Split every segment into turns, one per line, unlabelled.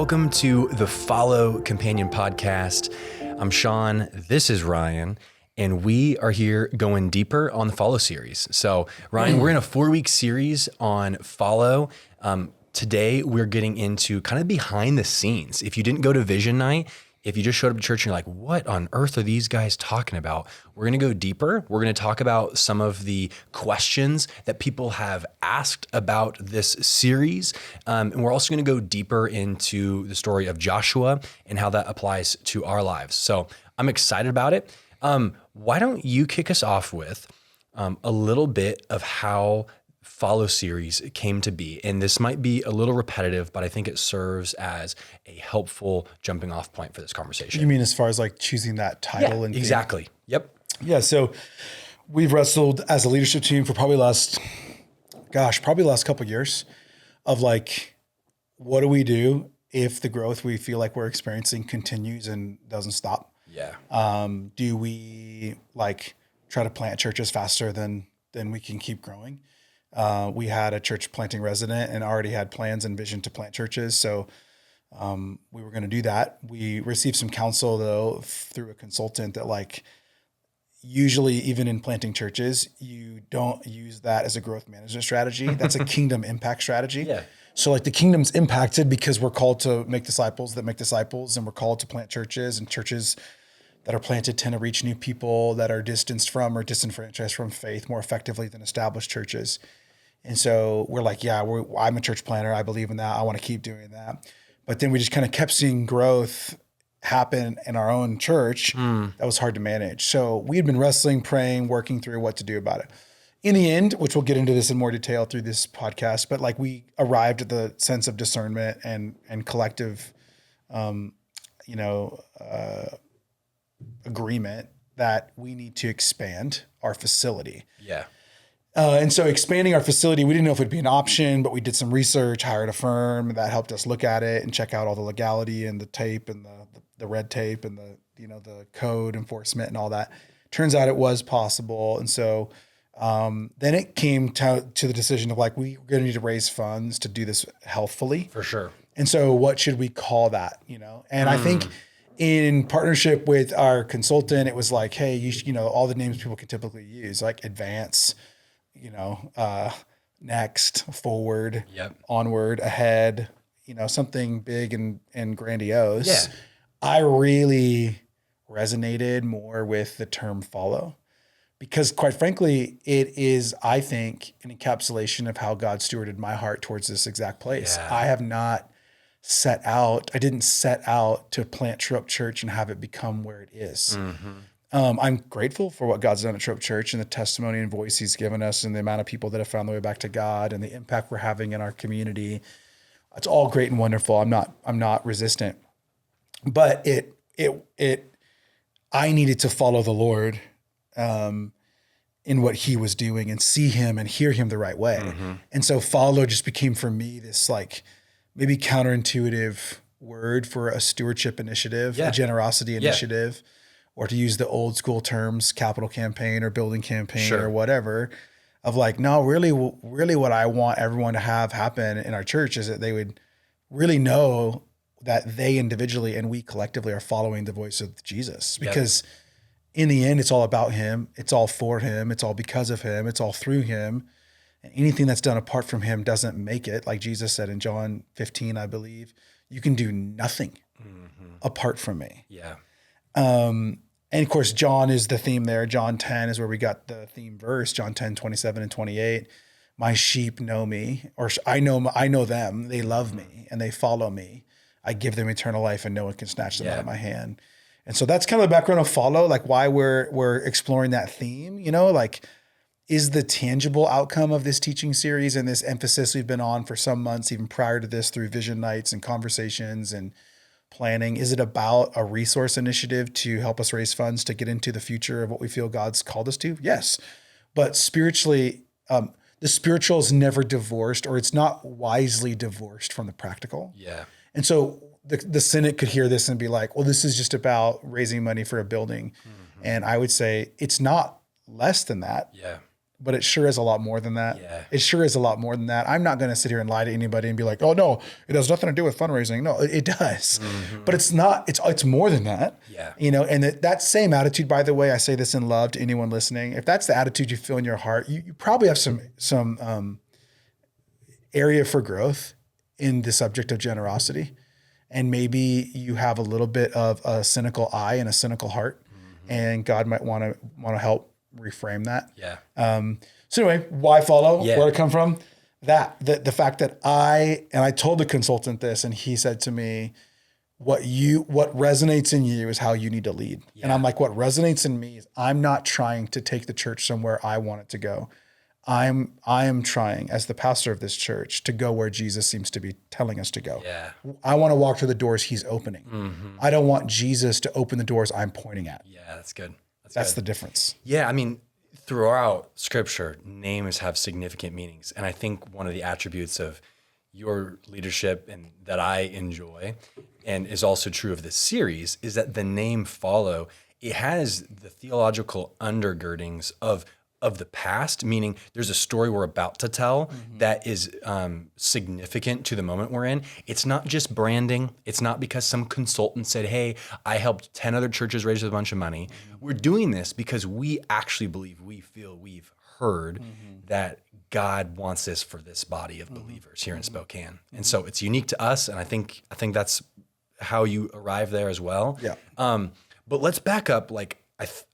Welcome to the Follow Companion Podcast. I'm Sean, this is Ryan, and we are here going deeper on the Follow series. So Ryan, we're in a 4-week series on Follow. Today we're getting into kind of behind the scenes. If you didn't go to Vision Night, if you just showed up to church and you're like, what on earth are these guys talking about? We're going to go deeper. We're going to talk about some of the questions that people have asked about this series. And we're also going to go deeper into the story of Joshua and how that applies to our lives. So I'm excited about it. Why don't you kick us off with a little bit of how Follow series came to be. And this might be a little repetitive, but I think it serves as a helpful jumping off point for this conversation.
You mean as far as like choosing that title?
Yeah,
and
exactly.
thing?
Yep.
Yeah. So we've wrestled as a leadership team for probably last couple of years of like, what do we do if the growth we feel like we're experiencing continues and doesn't stop?
Yeah.
Do we like try to plant churches faster than we can keep growing? We had a church planting resident and already had plans and vision to plant churches. So we were going to do that. We received some counsel though through a consultant that like usually even in planting churches, you don't use that as a growth management strategy. That's a kingdom impact strategy.
Yeah.
So like the kingdom's impacted because we're called to make disciples that make disciples, and we're called to plant churches, and churches that are planted tend to reach new people that are distanced from or disenfranchised from faith more effectively than established churches. And so we're like, yeah, I'm a church planter. I believe in that. I want to keep doing that. But then we just kind of kept seeing growth happen in our own church. That was hard to manage. So we had been wrestling, praying, working through what to do about it. In the end, which we'll get into this in more detail through this podcast, but like we arrived at the sense of discernment and collective, agreement that we need to expand our facility.
Yeah.
And so expanding our facility, we didn't know if it'd be an option, but we did some research, hired a firm that helped us look at it and check out all the legality and the tape and the red tape and the code enforcement and all that. Turns out it was possible. And so then it came to the decision of like, we're going to need to raise funds to do this healthfully.
For sure.
And so what should we call that, And I think in partnership with our consultant, it was like, hey, all the names people can typically use, like Advance, next, forward, onward, ahead, something big and grandiose.
Yeah.
I really resonated more with the term follow because quite frankly, it is, I think, an encapsulation of how God stewarded my heart towards this exact place.
Yeah.
I didn't set out to plant True Up Church and have it become where it is.
Mm-hmm.
I'm grateful for what God's done at True Up Church and the testimony and voice he's given us and the amount of people that have found their way back to God and the impact we're having in our community. It's all great and wonderful. I'm not resistant, but I needed to follow the Lord, in what he was doing and see him and hear him the right way. Mm-hmm. And so follow just became for me this like maybe counterintuitive word for a stewardship initiative, a generosity initiative. Or to use the old school terms, capital campaign or building campaign or whatever, of like, no, really what I want everyone to have happen in our church is that they would really know that they individually and we collectively are following the voice of Jesus. Because in the end, it's all about him. It's all for him. It's all because of him. It's all through him. And anything that's done apart from him doesn't make it. Like Jesus said in John 15, I believe, you can do nothing apart from me.
Yeah.
And of course, John is the theme there. John 10 is where we got the theme verse, John 10, 27 and 28. My sheep know me, or I know them. They love me and they follow me. I give them eternal life and no one can snatch them out of my hand. And so that's kind of the background of follow, like why we're exploring that theme, like is the tangible outcome of this teaching series and this emphasis we've been on for some months, even prior to this through vision nights and conversations and planning? Is it about a resource initiative to help us raise funds to get into the future of what we feel God's called us to? Yes. But spiritually, the spiritual is never divorced, or it's not wisely divorced from the practical.
Yeah.
And so the Senate could hear this and be like, well, this is just about raising money for a building. Mm-hmm. And I would say it's not less than that.
Yeah.
but it sure is a lot more than that.
Yeah.
It sure is a lot more than that. I'm not going to sit here and lie to anybody and be like, oh no, it has nothing to do with fundraising. No, it does, but it's not, it's more than that.
Yeah.
You know, and that same attitude, by the way, I say this in love to anyone listening. If that's the attitude you feel in your heart, you probably have some area for growth in the subject of generosity. And maybe you have a little bit of a cynical eye and a cynical heart, and God might want to help reframe that.
Yeah.
So anyway, why follow?
Yeah.
Where it come from? The fact that I told the consultant this, and he said to me, what resonates in you is how you need to lead.
Yeah.
And I'm like, what resonates in me is I'm not trying to take the church somewhere I want it to go. I am trying, as the pastor of this church, to go where Jesus seems to be telling us to go.
Yeah.
I want to walk through the doors he's opening. I don't want Jesus to open the doors I'm pointing at.
Yeah, that's good.
That's the difference.
Yeah, I mean, throughout Scripture, names have significant meanings. And I think one of the attributes of your leadership and that I enjoy, and is also true of this series, is that the name Follow, it has the theological undergirdings of the past, meaning there's a story we're about to tell that is significant to the moment we're in. It's not just branding. It's not because some consultant said, hey, I helped 10 other churches raise a bunch of money. We're doing this because we actually believe, we feel, we've heard that God wants this for this body of believers here in Spokane. And so it's unique to us. And I think that's how you arrive there as well.
Yeah.
But let's back up, like,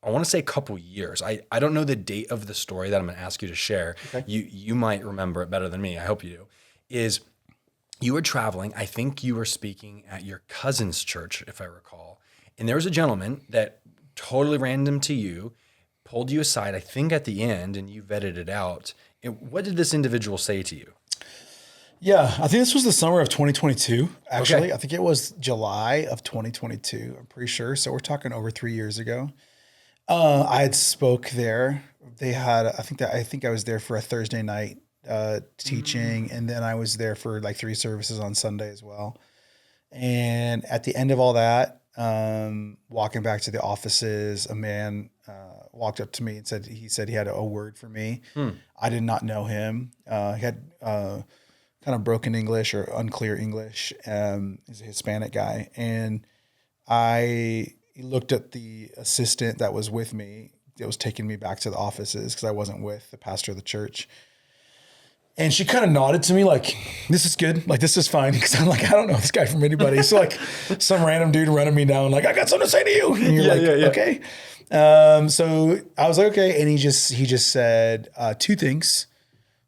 I want to say a couple years. I don't know the date of the story that I'm going to ask you to share. Okay. You might remember it better than me. I hope you do. Is you were traveling. I think you were speaking at your cousin's church, if I recall. And there was a gentleman that totally random to you, pulled you aside, I think at the end, and you vetted it out. And what did this individual say to you?
Yeah, I think this was the summer of 2022, actually.
Okay.
I think it was July of 2022, I'm pretty sure. So we're talking over 3 years ago. I had spoke there. They had, I think I was there for a Thursday night teaching, and then I was there for like 3 services on Sunday as well. And at the end of all that, walking back to the offices, a man walked up to me and said he had a word for me. I did not know him. He had kind of broken English or unclear English. He's a Hispanic guy, and he looked at the assistant that was with me, that was taking me back to the offices because I wasn't with the pastor of the church. And she kind of nodded to me like, this is good. Like, this is fine. Because I'm like, I don't know this guy from anybody. So like some random dude running me down, like, I got something to say to you. And you're okay. So I was like, okay. And he just said 2 things.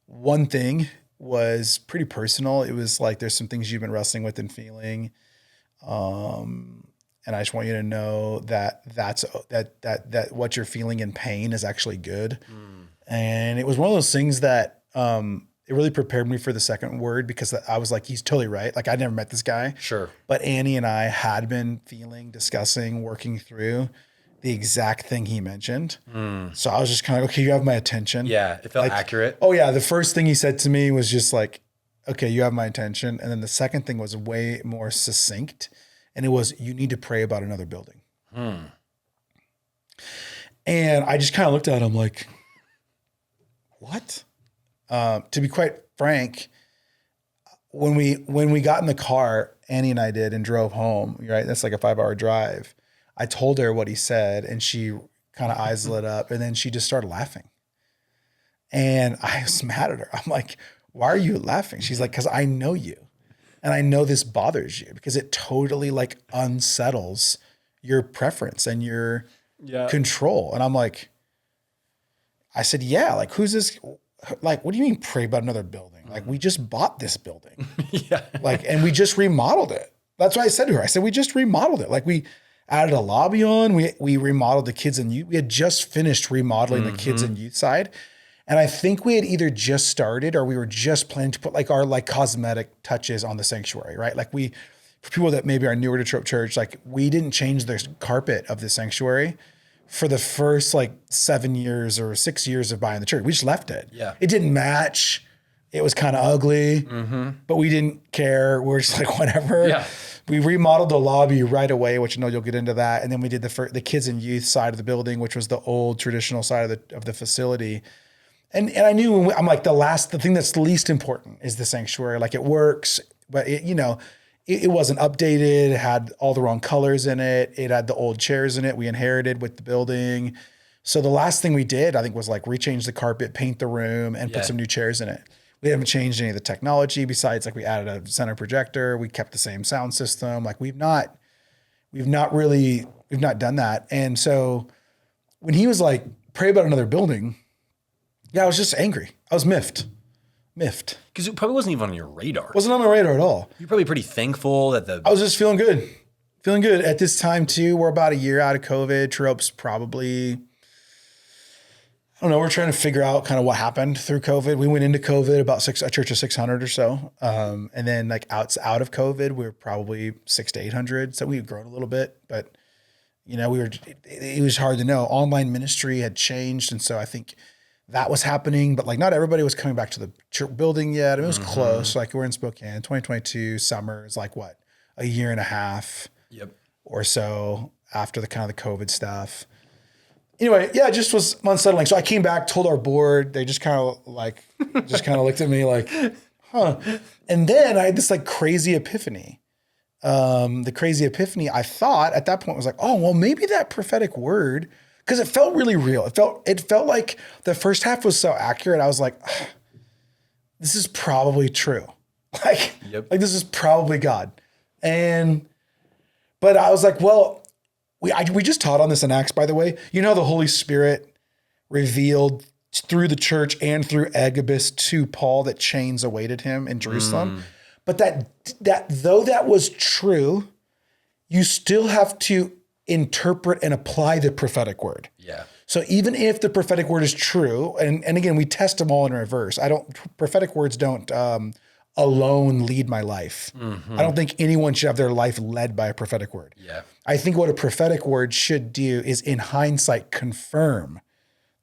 One thing was pretty personal. It was like, there's some things you've been wrestling with and feeling. And I just want you to know that that what you're feeling in pain is actually good. And it was one of those things that it really prepared me for the second word, because I was like, he's totally right. Like, I never met this guy.
Sure.
But Annie and I had been discussing, working through the exact thing he mentioned. So I was just kind of, okay, you have my attention.
Yeah, it felt accurate.
Oh yeah, the first thing he said to me was just like, okay, you have my attention. And then the second thing was way more succinct. And it was, you need to pray about another building. And I just kind of looked at him like, what? To be quite frank, when we got in the car, Annie and I did, and drove home, right? That's like a 5-hour drive. I told her what he said, and she kind of eyes lit up, and then she just started laughing. And I was mad at her. I'm like, why are you laughing? She's like, because I know you. And I know this bothers you, because it totally like unsettles your preference and your control. And I'm like, I said, yeah, like, who's this? Like, what do you mean pray about another building? Like, we just bought this building. Like, and we just remodeled it. That's what I said to her. I said, we just remodeled it. Like, we added a lobby on, we remodeled the kids and youth. We had just finished remodeling the kids and youth side. And I think we had either just started or we were just planning to put like our like cosmetic touches on the sanctuary, right? Like, for people that maybe are newer to Trope Church, like, we didn't change the carpet of the sanctuary for the first like 7 years or 6 years of buying the church. We just left it.
Yeah.
It didn't match. It was kind of ugly, but we didn't care. We're just like, whatever.
Yeah.
We remodeled the lobby right away, which I know you'll get into that. And then we did the kids and youth side of the building, which was the old traditional side of the facility. And I knew I'm like the thing that's least important is the sanctuary. Like it works, but it wasn't updated. It had all the wrong colors in it. It had the old chairs in it we inherited with the building. So the last thing we did, I think, was like rechange the carpet, paint the room, and put some new chairs in it. We haven't changed any of the technology besides like we added a center projector. We kept the same sound system. Like we've not done that. And so when he was like, pray about another building, I was just angry. I was miffed.
Because it probably wasn't even on your radar.
Wasn't on my radar at all.
You're probably pretty thankful that
I was just feeling good. Feeling good. At this time too, we're about a year out of COVID. True Hope's probably, I don't know, we're trying to figure out kind of what happened through COVID. We went into COVID about a church of 600 or so. And then like out of COVID, we were probably 600 to 800. So we've grown a little bit, but it was hard to know. Online ministry had changed. And so I think that was happening, but like not everybody was coming back to the church building yet. I mean, it was close. Like we're in Spokane, 2022 summer is like what, a year and a half or so after the kind of the COVID stuff. Anyway, it just was unsettling. So I came back, told our board, they just kind of looked at me like, huh. And then I had this like crazy epiphany. The crazy epiphany I thought at that point was like, oh, well, maybe that prophetic word, because it felt really real. It felt like the first half was so accurate. I was like, this is probably true. Like this is probably God. But I was like, well, we just taught on this in Acts, by the way. You know, the Holy Spirit revealed through the church and through Agabus to Paul that chains awaited him in Jerusalem. But that though that was true, you still have to interpret and apply the prophetic word.
Yeah. So
even if the prophetic word is true, and again, we test them all in reverse. Prophetic words don't alone lead my life. I don't think anyone should have their life led by a prophetic word.
Yeah.
I think what a prophetic word should do is in hindsight confirm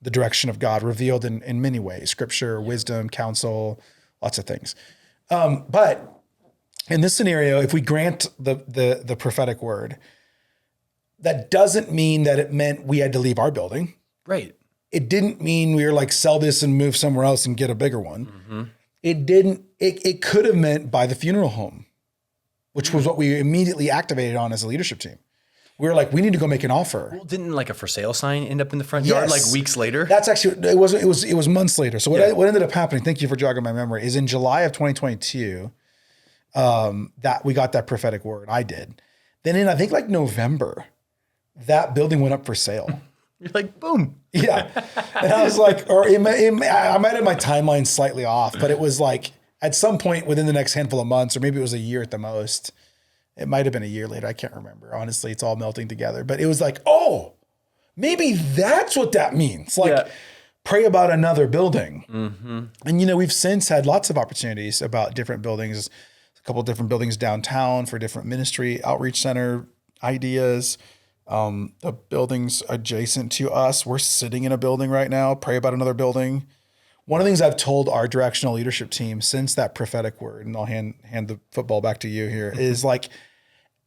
the direction of God revealed in many ways, scripture, wisdom, counsel, lots of things. But in this scenario, if we grant the prophetic word, that doesn't mean that it meant we had to leave our building.
Right.
It didn't mean we were like, sell this and move somewhere else and get a bigger one. It could have meant buy the funeral home, which was what we immediately activated on as a leadership team. We were like, we need to go make an offer.
Well, didn't like a for sale sign end up in the front yard like weeks later?
That's actually, it was months later. So what ended up happening, thank you for jogging my memory, is in July of 2022, that we got that prophetic word. I did. Then in, I think like November, that building went up for sale.
You're like, boom.
Yeah. And I was like, I might have my timeline slightly off, but it was like at some point within the next handful of months, or maybe it was a year at the most. It might've been a year later. I can't remember. Honestly, it's all melting together, but it was like, oh, maybe that's what that means. Like pray about another building. And, we've since had lots of opportunities about different buildings, a couple of different buildings downtown for different ministry outreach center ideas. The buildings adjacent to us, we're sitting in a building right now, pray about another building. One of the things I've told our directional leadership team since that prophetic word, and I'll hand the football back to you here, is like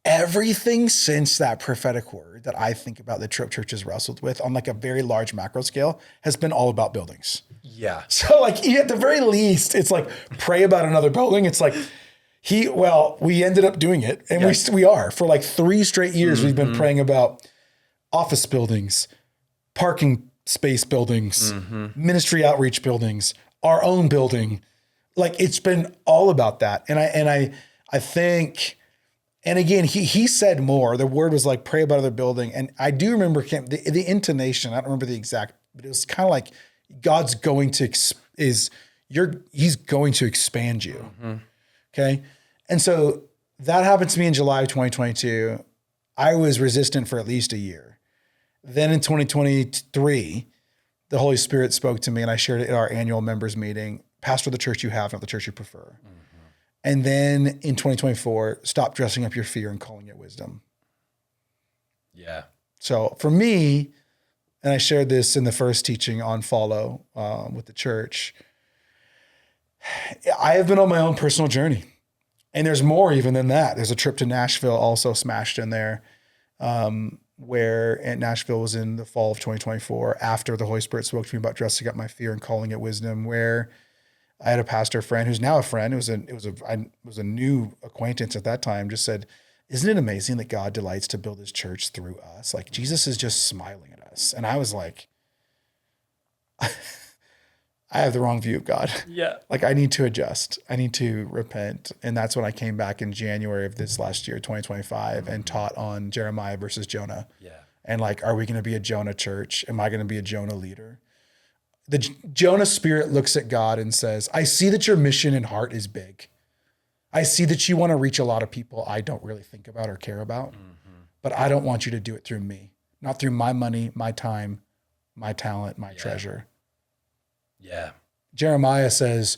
everything since that prophetic word that I think about the True Hope Church has wrestled with on like a very large macro scale has been all about buildings.
Yeah.
So like at the very least, it's like pray about another building. It's like, we ended up doing it, and we are for like 3 straight years. We've been praying about office buildings, parking space buildings, ministry outreach buildings, our own building. Like it's been all about that. And I think, and again, he said more. The word was like pray about other building, and I do remember the intonation. I don't remember the exact, but it was kind of like God's going to he's going to expand you. Okay. And so that happened to me in July of 2022. I was resistant for at least a year. Then in 2023, the Holy Spirit spoke to me, and I shared it at our annual members meeting. Pastor the church you have, not the church you prefer. And then in 2024, stop dressing up your fear and calling it wisdom.
Yeah.
So for me, and I shared this in the first teaching on Follow with the church, I have been on my own personal journey. And there's more even than that. There's a trip to Nashville also smashed in there, where Aunt Nashville was in the fall of 2024, after the Holy Spirit spoke to me about dressing up my fear and calling it wisdom, where I had a pastor friend who's now a friend. I was a new acquaintance at that time. Just said, "Isn't it amazing that God delights to build his church through us? Like Jesus is just smiling at us." And I was like, I have the wrong view of God.
Yeah.
Like I need to adjust. I need to repent. And that's when I came back in January of this last year, 2025, and taught on Jeremiah versus Jonah.
Yeah.
And like, are we going to be a Jonah church? Am I going to be a Jonah leader? The Jonah spirit looks at God and says, I see that your mission and heart is big. I see that you want to reach a lot of people I don't really think about or care about, but I don't want you to do it through me, not through my money, my time, my talent, my treasure.
Yeah. Jeremiah
says,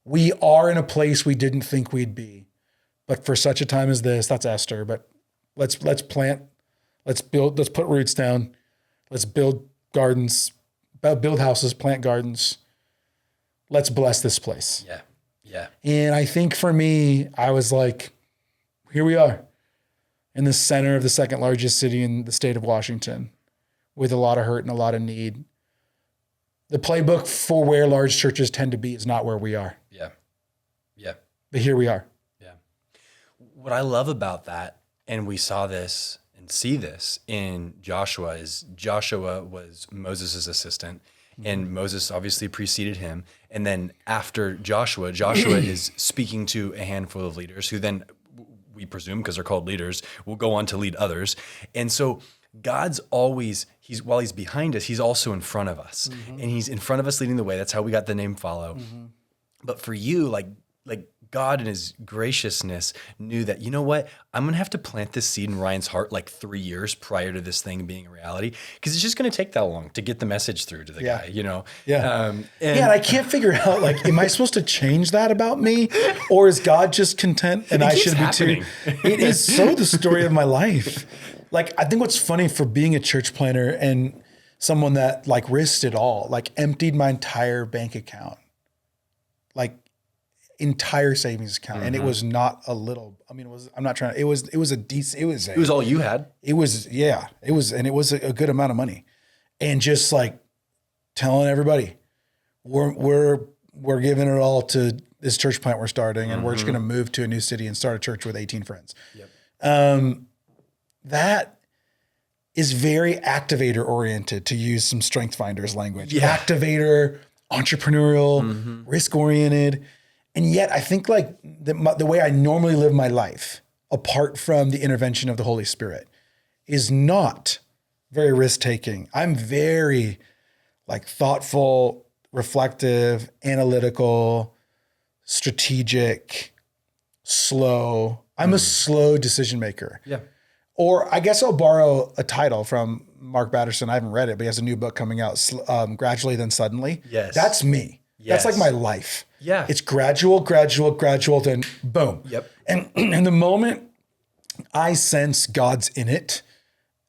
we are in a place we didn't think we'd be, but for such a time as this, that's Esther, but let's plant, let's put roots down. Let's build gardens, build houses, plant gardens. Let's bless this place.
Yeah. Yeah.
And I think for me, I was like, here we are in the center of the second largest city in the state of Washington with a lot of hurt and a lot of need. The playbook for where large churches tend to be is not where we are.
Yeah. Yeah.
But here we are.
Yeah. What I love about that, and we saw this and see this in Joshua, is Joshua was Moses' assistant, and Moses obviously preceded him. And then after Joshua is speaking to a handful of leaders who then, we presume, because they're called leaders, will go on to lead others. And so God's always, while he's behind us, he's also in front of us. And he's in front of us leading the way. That's how we got the name Follow. But for you, like God in his graciousness knew that, you know what, I'm going to have to plant this seed in Ryan's heart like 3 years prior to this thing being a reality, because it's just going to take that long to get the message through to the guy, you know?
Yeah. And I can't figure out, like, am I supposed to change that about me, or is God just content and I should be too? It is so the story of my life. Like, I think what's funny for being a church planner and someone that like risked it all, like emptied my entire bank account, like entire savings account. And it was not a little, I mean, it was a decent, it was
all you had.
It was a good amount of money. And just like telling everybody, we're giving it all to this church plant we're starting, and we're just going to move to a new city and start a church with 18 friends. Yep. That is very activator oriented, to use some Strength Finders language. Yeah. Activator, entrepreneurial, risk oriented. And yet I think like the way I normally live my life, apart from the intervention of the Holy Spirit, is not very risk taking. I'm very like thoughtful, reflective, analytical, strategic, slow. I'm a slow decision maker. Yeah. Or I guess I'll borrow a title from Mark Batterson. I haven't read it, but he has a new book coming out, Gradually Then Suddenly.
Yes.
That's me. Yes. That's like my life.
Yeah.
It's gradual, then boom.
Yep.
And the moment I sense God's in it,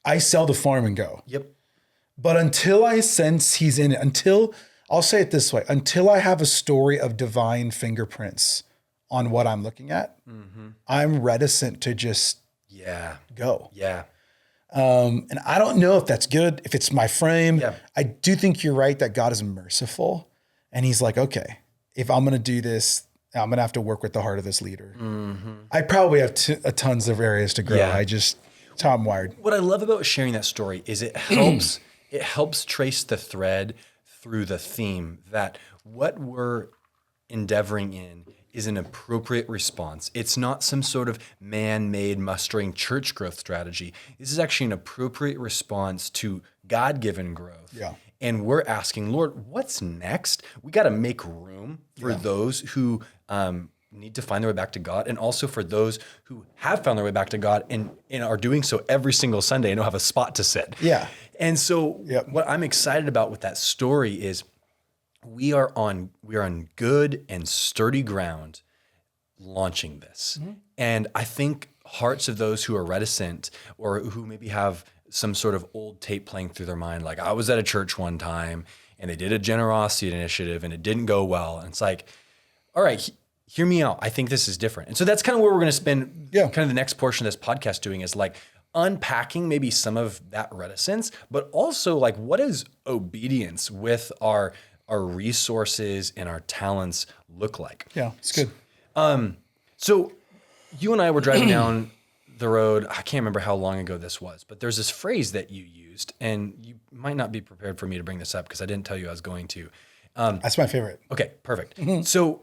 I sell the farm and go.
Yep.
But until I sense he's in it, I'll say it this way, until I have a story of divine fingerprints on what I'm looking at, I'm reticent to just go.
Yeah.
And I don't know if that's good, if it's my frame.
Yeah.
I do think you're right that God is merciful. And he's like, okay, if I'm going to do this, I'm going to have to work with the heart of this leader. I probably have tons of areas to grow.
Yeah.
It's how I'm wired.
What I love about sharing that story is it helps trace the thread through the theme that what we're endeavoring in is an appropriate response. It's not some sort of man-made mustering church growth strategy. This is actually an appropriate response to God-given growth.
Yeah.
And we're asking, Lord, what's next? We got to make room for those who need to find their way back to God, and also for those who have found their way back to God and are doing so every single Sunday and don't have a spot to sit.
Yeah.
And so what I'm excited about with that story is we are on good and sturdy ground launching this. And I think hearts of those who are reticent or who maybe have some sort of old tape playing through their mind, like I was at a church one time and they did a generosity initiative and it didn't go well. And it's like, all right, hear me out. I think this is different. And so that's kind of where we're going to spend kind of the next portion of this podcast doing, is like, unpacking maybe some of that reticence, but also like what does obedience with our resources and our talents look like?
Yeah, it's good.
So you and I were driving down the road. I can't remember how long ago this was, but there's this phrase that you used, and you might not be prepared for me to bring this up because I didn't tell you I was going to.
That's my favorite.
Okay, perfect. So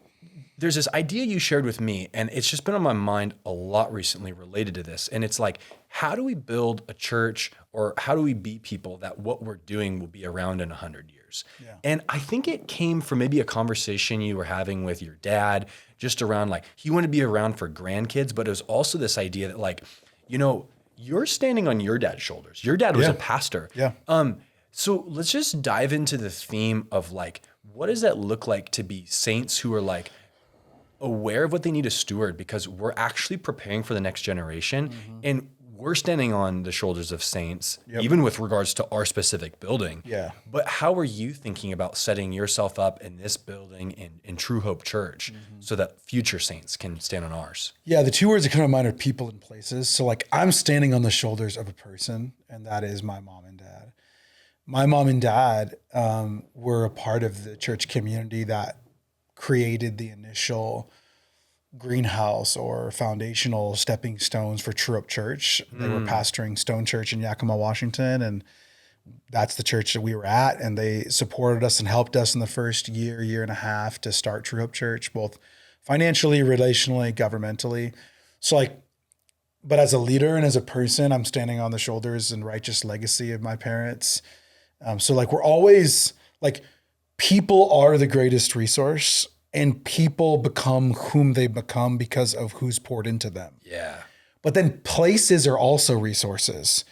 there's this idea you shared with me, and it's just been on my mind a lot recently related to this. And it's like, how do we build a church, or how do we be people that what we're doing will be around in 100 years?
Yeah.
And I think it came from maybe a conversation you were having with your dad, just around like, he wanted to be around for grandkids, but it was also this idea that like, you're standing on your dad's shoulders. Your dad was a pastor.
Yeah.
So let's just dive into the theme of like, what does that look like to be saints who are like aware of what they need to steward, because we're actually preparing for the next generation, and we're standing on the shoulders of saints, even with regards to our specific building.
Yeah.
But how are you thinking about setting yourself up in this building in True Hope Church so that future saints can stand on ours?
Yeah, the two words that come to mind are people and places. So like I'm standing on the shoulders of a person, and that is my mom and dad. My mom and dad were a part of the church community that created the initial greenhouse or foundational stepping stones for True Hope Church. They were pastoring Stone Church in Yakima, Washington, and that's the church that we were at. And they supported us and helped us in the first year and a half to start True Hope Church, both financially, relationally, governmentally. So like, but as a leader and as a person, I'm standing on the shoulders and righteous legacy of my parents. So like, we're always like, people are the greatest resource, and people become whom they become because of who's poured into them.
Yeah.
But then places are also resources,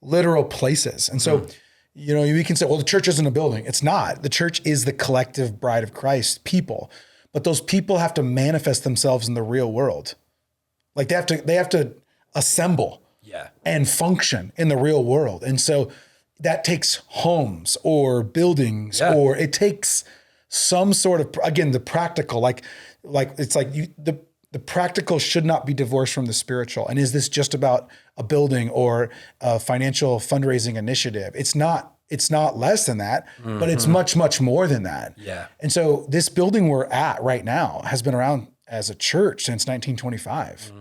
literal places. And so, you can say, well, the church isn't a building. It's not. The church is the collective bride of Christ, people. But those people have to manifest themselves in the real world. Like they have to assemble and function in the real world. And so that takes homes or buildings, or it takes some sort of, again, the practical, like it's like the practical should not be divorced from the spiritual. And is this just about a building or a financial fundraising initiative? It's not less than that, but it's much, much more than that.
Yeah.
And so this building we're at right now has been around as a church since 1925.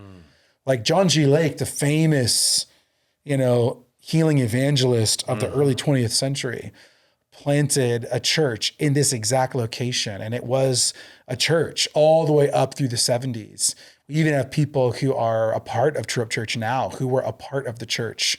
Like John G. Lake, the famous, healing evangelist of the early 20th century, planted a church in this exact location. And it was a church all the way up through the 70s. We even have people who are a part of True Hope Church now who were a part of the church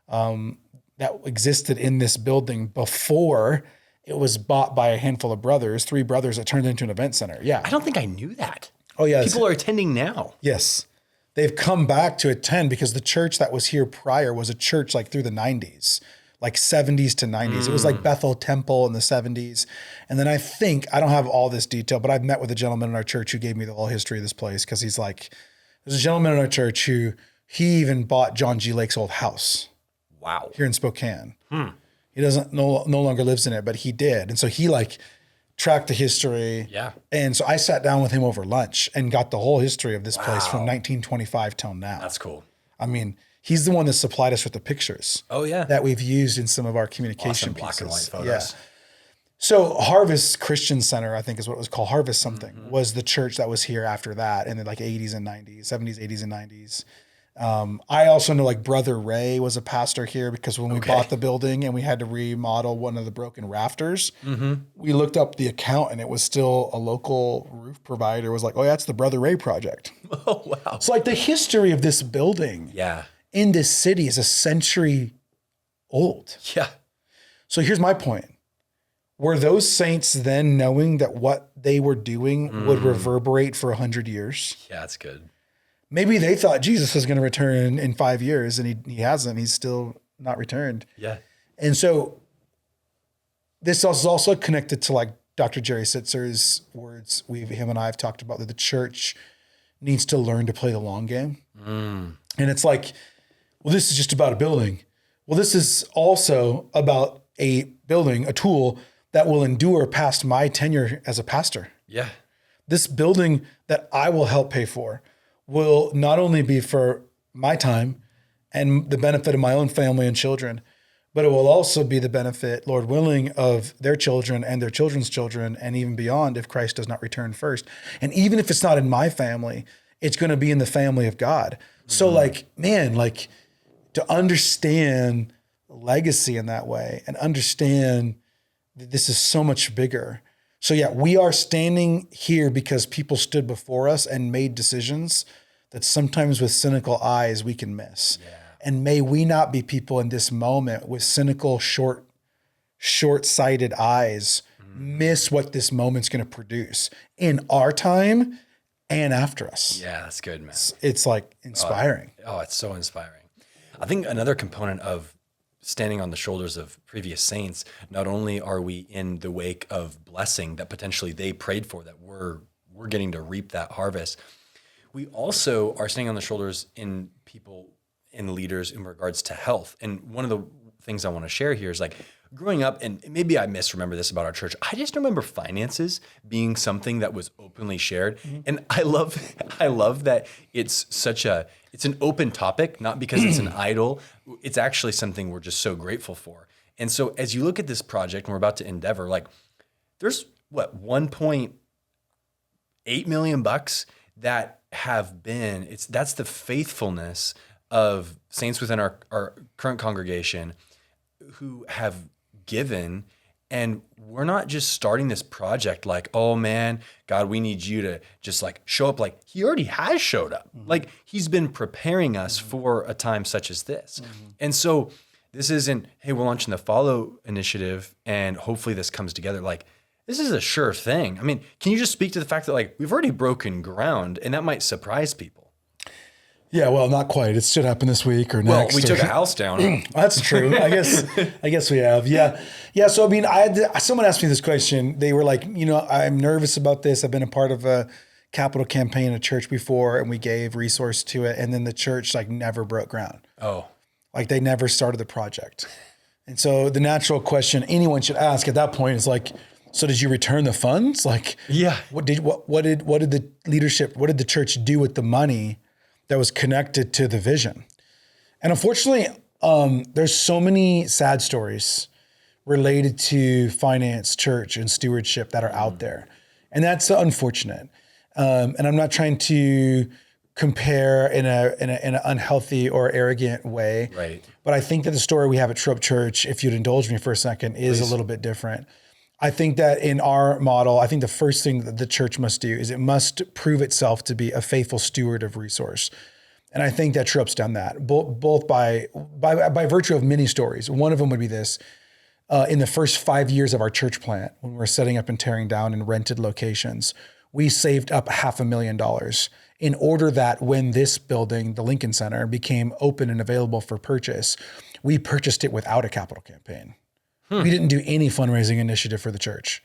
that existed in this building before it was bought by a handful of brothers, 3 brothers that turned into an event center. Yeah.
I don't think I knew that.
Oh, yeah.
People are attending now.
Yes. They've come back to attend because the church that was here prior was a church like through the 90s, like 70s to 90s. It was like Bethel Temple in the 70s. And then I don't have all this detail, but I've met with a gentleman in our church who gave me the whole history of this place, because he's like, there's a gentleman in our church who he even bought John G. Lake's old house.
Wow.
Here in Spokane. He doesn't no longer lives in it, but he did. And so he like tracked the history.
Yeah.
And so I sat down with him over lunch and got the whole history of this place from 1925 till now.
That's cool.
I mean, he's the one that supplied us with the pictures.
Oh yeah.
That we've used in some of our communication
Awesome black
pieces.
and white photos.
Yeah. So Harvest Christian Center, I think is what it was called, Harvest something, was the church that was here after that in the like 80s and 90s, 70s, 80s and 90s. I also know like Brother Ray was a pastor here, because when we bought the building and we had to remodel one of the broken rafters, we looked up the account and it was still a local roof provider was like, oh yeah, it's the Brother Ray project.
Oh wow.
So like the history of this building in this city is a century old.
Yeah.
So here's my point. Were those saints then knowing that what they were doing would reverberate for 100 years?
Yeah, that's good.
Maybe they thought Jesus was going to return in 5 years, and he hasn't. He's still not returned.
Yeah.
And so this is also connected to like Dr. Jerry Sitzer's words. Him and I have talked about that the church needs to learn to play the long game. And it's like, well, this is just about a building. Well, this is also about a building, a tool that will endure past my tenure as a pastor.
Yeah.
This building that I will help pay for will not only be for my time and the benefit of my own family and children, but it will also be the benefit, Lord willing, of their children and their children's children, and even beyond if Christ does not return first. And even if it's not in my family, it's going to be in the family of God. So like, man, like to understand legacy in that way and understand that this is so much bigger. So yeah, we are standing here because people stood before us and made decisions that sometimes with cynical eyes we can miss. Yeah. And may we not be people in this moment with cynical, short-sighted eyes miss what this moment's going to produce in our time and after us.
Yeah, that's good, man.
It's like inspiring.
It's so inspiring. I think another component of standing on the shoulders of previous saints, not only are we in the wake of blessing that potentially they prayed for, that we're getting to reap that harvest, we also are standing on the shoulders in people, in leaders in regards to health. And one of the things I want to share here is like growing up, and maybe I misremember this about our church, I just remember finances being something that was openly shared. Mm-hmm. And I love that it's an open topic, not because it's an idol. It's actually something we're just so grateful for. And so as you look at this project, and we're about to endeavor, like there's $1.8 million that have been, that's the faithfulness of saints within our current congregation who have given. And we're not just starting this project like, oh man, God, we need you to just like show up. Like he already has showed up. Mm-hmm. Like he's been preparing us for a time such as this. Mm-hmm. And so this isn't, hey, we're launching the Follow initiative and hopefully this comes together. Like this is a sure thing. I mean, can you just speak to the fact that like we've already broken ground and that might surprise people?
Yeah, well, not quite. It should happen this week or next.
Well, we took a house down.
That's true. I guess we have. Yeah. So I mean, someone asked me this question. They were like, I'm nervous about this. I've been a part of a capital campaign at a church before, and we gave resource to it, and then the church like never broke ground. Oh, like they never started the project. And so the natural question anyone should ask at that point is like, so did you return the funds? Like, yeah. What did the leadership? What did the church do with the money that was connected to the vision? And unfortunately, there's so many sad stories related to finance, church, and stewardship that are out there. And that's unfortunate. And I'm not trying to compare in an unhealthy or arrogant way. Right. But I think that the story we have at True Up Church, if you'd indulge me for a second, is a little bit different. I think that in our model, I think the first thing that the church must do is it must prove itself to be a faithful steward of resource. And I think that True Up's done that, both by virtue of many stories. One of them would be this. In the first 5 years of our church plant, when we were setting up and tearing down in rented locations, we saved up $500,000 in order that when this building, the Lincoln Center, became open and available for purchase, we purchased it without a capital campaign. We didn't do any fundraising initiative for the church.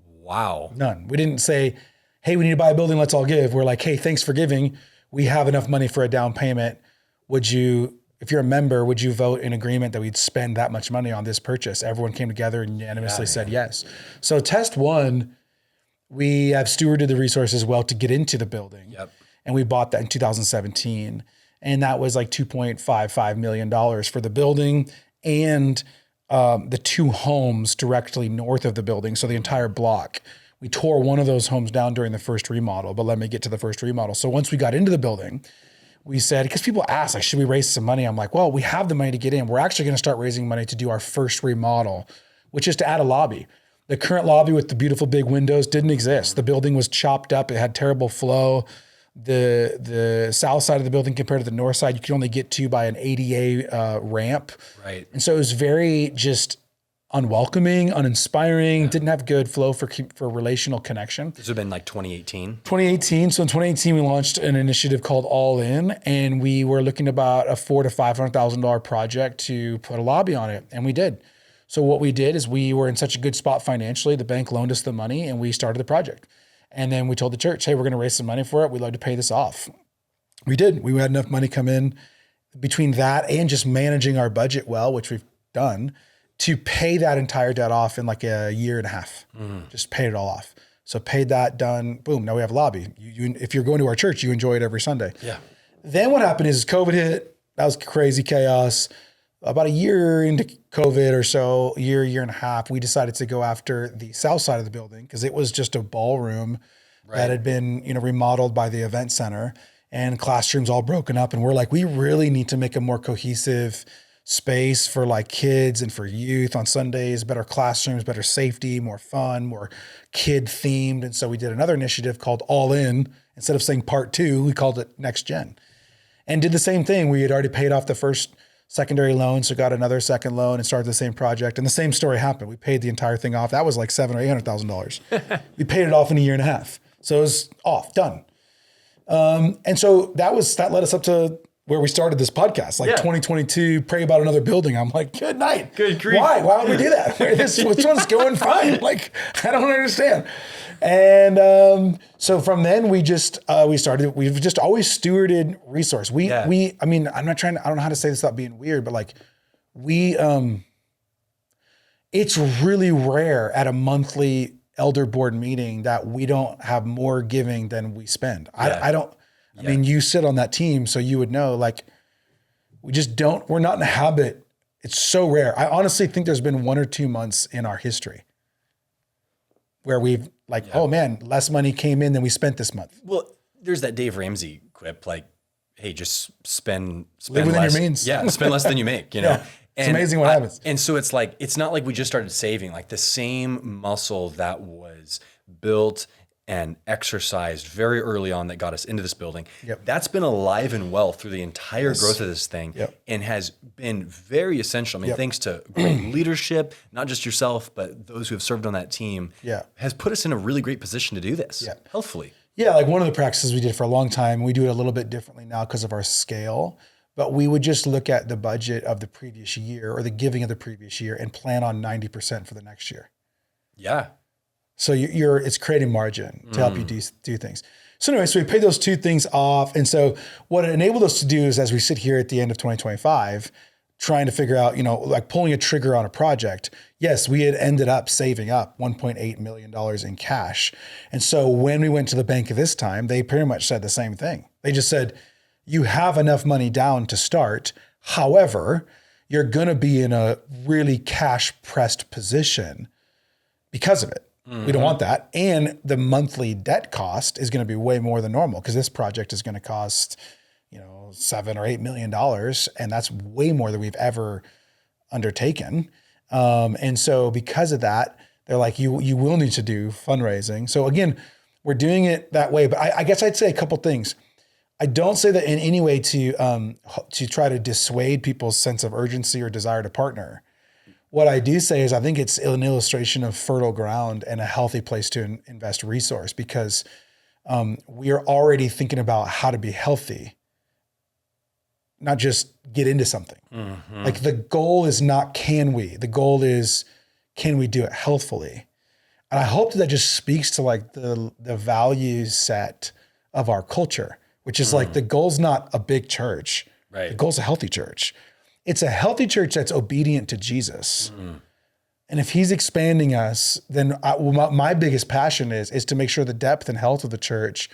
Wow. None. We didn't say, hey, we need to buy a building, let's all give. We're like, hey, thanks for giving. We have enough money for a down payment. Would you, if you're a member, would you vote in agreement that we'd spend that much money on this purchase? Everyone came together and unanimously said yes. So test one, we have stewarded the resources well to get into the building. Yep. And we bought that in 2017. And that was like $2.55 million for the building and the two homes directly north of the building. So the entire block. We tore one of those homes down during the first remodel, but let me get to the first remodel. So once we got into the building, we said, because people ask, like, should we raise some money? I'm like, well, we have the money to get in. We're actually going to start raising money to do our first remodel, which is to add a lobby. The current lobby with the beautiful big windows didn't exist. The building was chopped up. It had terrible flow. The south side of the building compared to the north side, you could only get to by an ADA ramp. Right. And so it was very just unwelcoming, uninspiring, didn't have good flow for relational connection. This would have been like 2018? 2018. So in 2018, we launched an initiative called All In, and we were looking about a $400,000 to $500,000 project to put a lobby on it, and we did. So what we did is we were in such a good spot financially, the bank loaned us the money, and we started the project. And then we told the church, hey, we're going to raise some money for it. We'd love to pay this off. We did. We had enough money come in between that and just managing our budget well, which we've done, to pay that entire debt off in like a year and a half. Just paid it all off. So paid that, done, boom, now we have a lobby. You, if you're going to our church, you enjoy it every Sunday. Yeah. Then what happened is COVID hit, That was crazy chaos. About a year into COVID or so, year and a half, we decided to go after the south side of the building because it was just a ballroom that had been, remodeled by the event center and classrooms all broken up. And we're like, we really need to make a more cohesive space for like kids and for youth on Sundays, better classrooms, better safety, more fun, more kid themed. And so we did another initiative called All In. Instead of saying part 2, we called it Next Gen and did the same thing. We had already paid off the first secondary loan, so got another second loan and started the same project. And the same story happened. We paid the entire thing off. That was like $700,000 or $800,000. We paid it off in a year and a half. So it was off, done. And so that led us up to where we started this podcast, like 2022, pray about another building. I'm like, good night.
Good grief.
Why would we do that? This one's going fine. Like, I don't understand. And so from then we've just always stewarded resource. I mean, I don't know how to say this without being weird, but like it's really rare at a monthly elder board meeting that we don't have more giving than we spend. I mean, you sit on that team, so you would know, like, we're not in a habit. It's so rare. I honestly think there's been 1 or 2 months in our history where we've oh man, less money came in than we spent this month.
Well, there's that Dave Ramsey quip, like, hey, just spend
Live within
less.
your means.
Yeah, spend less than you make, you know?
Yeah. It's amazing what happens.
And so it's like, it's not like we just started saving, like the same muscle that was built and exercised very early on that got us into this building.
Yep.
That's been alive and well through the entire growth of this thing and has been very essential. I mean, thanks to great leadership, not just yourself, but those who have served on that team has put us in a really great position to do this healthfully.
Yeah, like one of the practices we did for a long time, we do it a little bit differently now because of our scale, but we would just look at the budget of the previous year or the giving of the previous year and plan on 90% for the next year.
Yeah.
So it's creating margin to help you do things. So anyway, so we paid those 2 things off. And so what it enabled us to do is, as we sit here at the end of 2025, trying to figure out, like pulling a trigger on a project. Yes, we had ended up saving up $1.8 million in cash. And so when we went to the bank this time, they pretty much said the same thing. They just said, you have enough money down to start. However, you're going to be in a really cash pressed position because of it. We don't want that. And the monthly debt cost is going to be way more than normal because this project is going to cost, $7 or $8 million. And that's way more than we've ever undertaken. And so because of that, they're like, you will need to do fundraising. So again, we're doing it that way. But I guess I'd say a couple things. I don't say that in any way to try to dissuade people's sense of urgency or desire to partner. What I do say is I think it's an illustration of fertile ground and a healthy place to invest resource because we are already thinking about how to be healthy, not just get into something. Mm-hmm. Like the goal is not can we, the goal is can we do it healthfully? And I hope that just speaks to like the values set of our culture, which is like the goal's not a big church.
Right.
The goal's a healthy church. It's a healthy church that's obedient to Jesus. And if he's expanding us, then my biggest passion is to make sure the depth and health of the church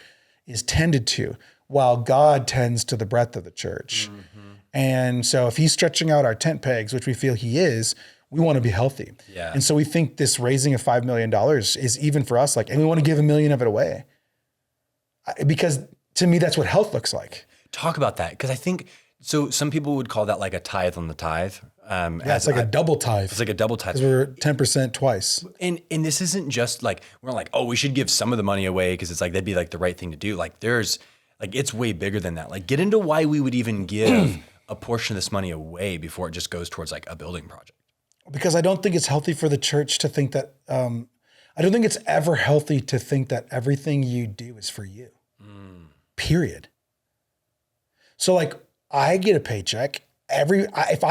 is tended to while God tends to the breadth of the church. And so if he's stretching out our tent pegs, which we feel he is, we want to be healthy.
Yeah.
And so we think this raising of $5 million is even for us, and we want to give $1 million of it away. Because to me, that's what health looks like.
Talk about that. Because I think, so some people would call that like a tithe on the tithe.
It's like a double tithe.
It's like a double tithe.
Because we're 10% twice.
And this isn't just like, we're not like, oh, we should give some of the money away because it's like, that'd be like the right thing to do. Like there's, like it's way bigger than that. Like get into why we would even give a portion of this money away before it just goes towards like a building project.
Because I don't think it's healthy for the church to think that, I don't think it's ever healthy to think that everything you do is for you, period. So like I get a paycheck if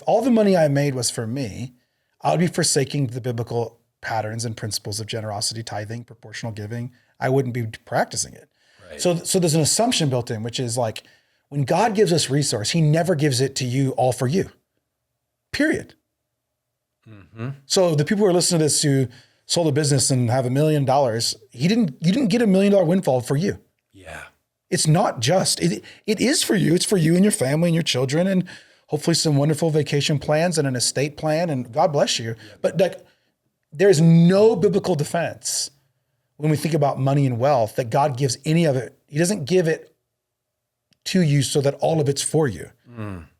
all the money I made was for me, I would be forsaking the biblical patterns and principles of generosity, tithing, proportional giving. I wouldn't be practicing it. Right. So there's an assumption built in, which is like when God gives us resource, he never gives it to you all for you. Period. So the people who are listening to this who sold a business and have $1 million, you didn't get $1 million windfall for you.
Yeah.
It's not just, it is for you. It's for you and your family and your children and hopefully some wonderful vacation plans and an estate plan, and God bless you. But like, there's no biblical defense when we think about money and wealth that God gives any of it. He doesn't give it to you so that all of it's for you,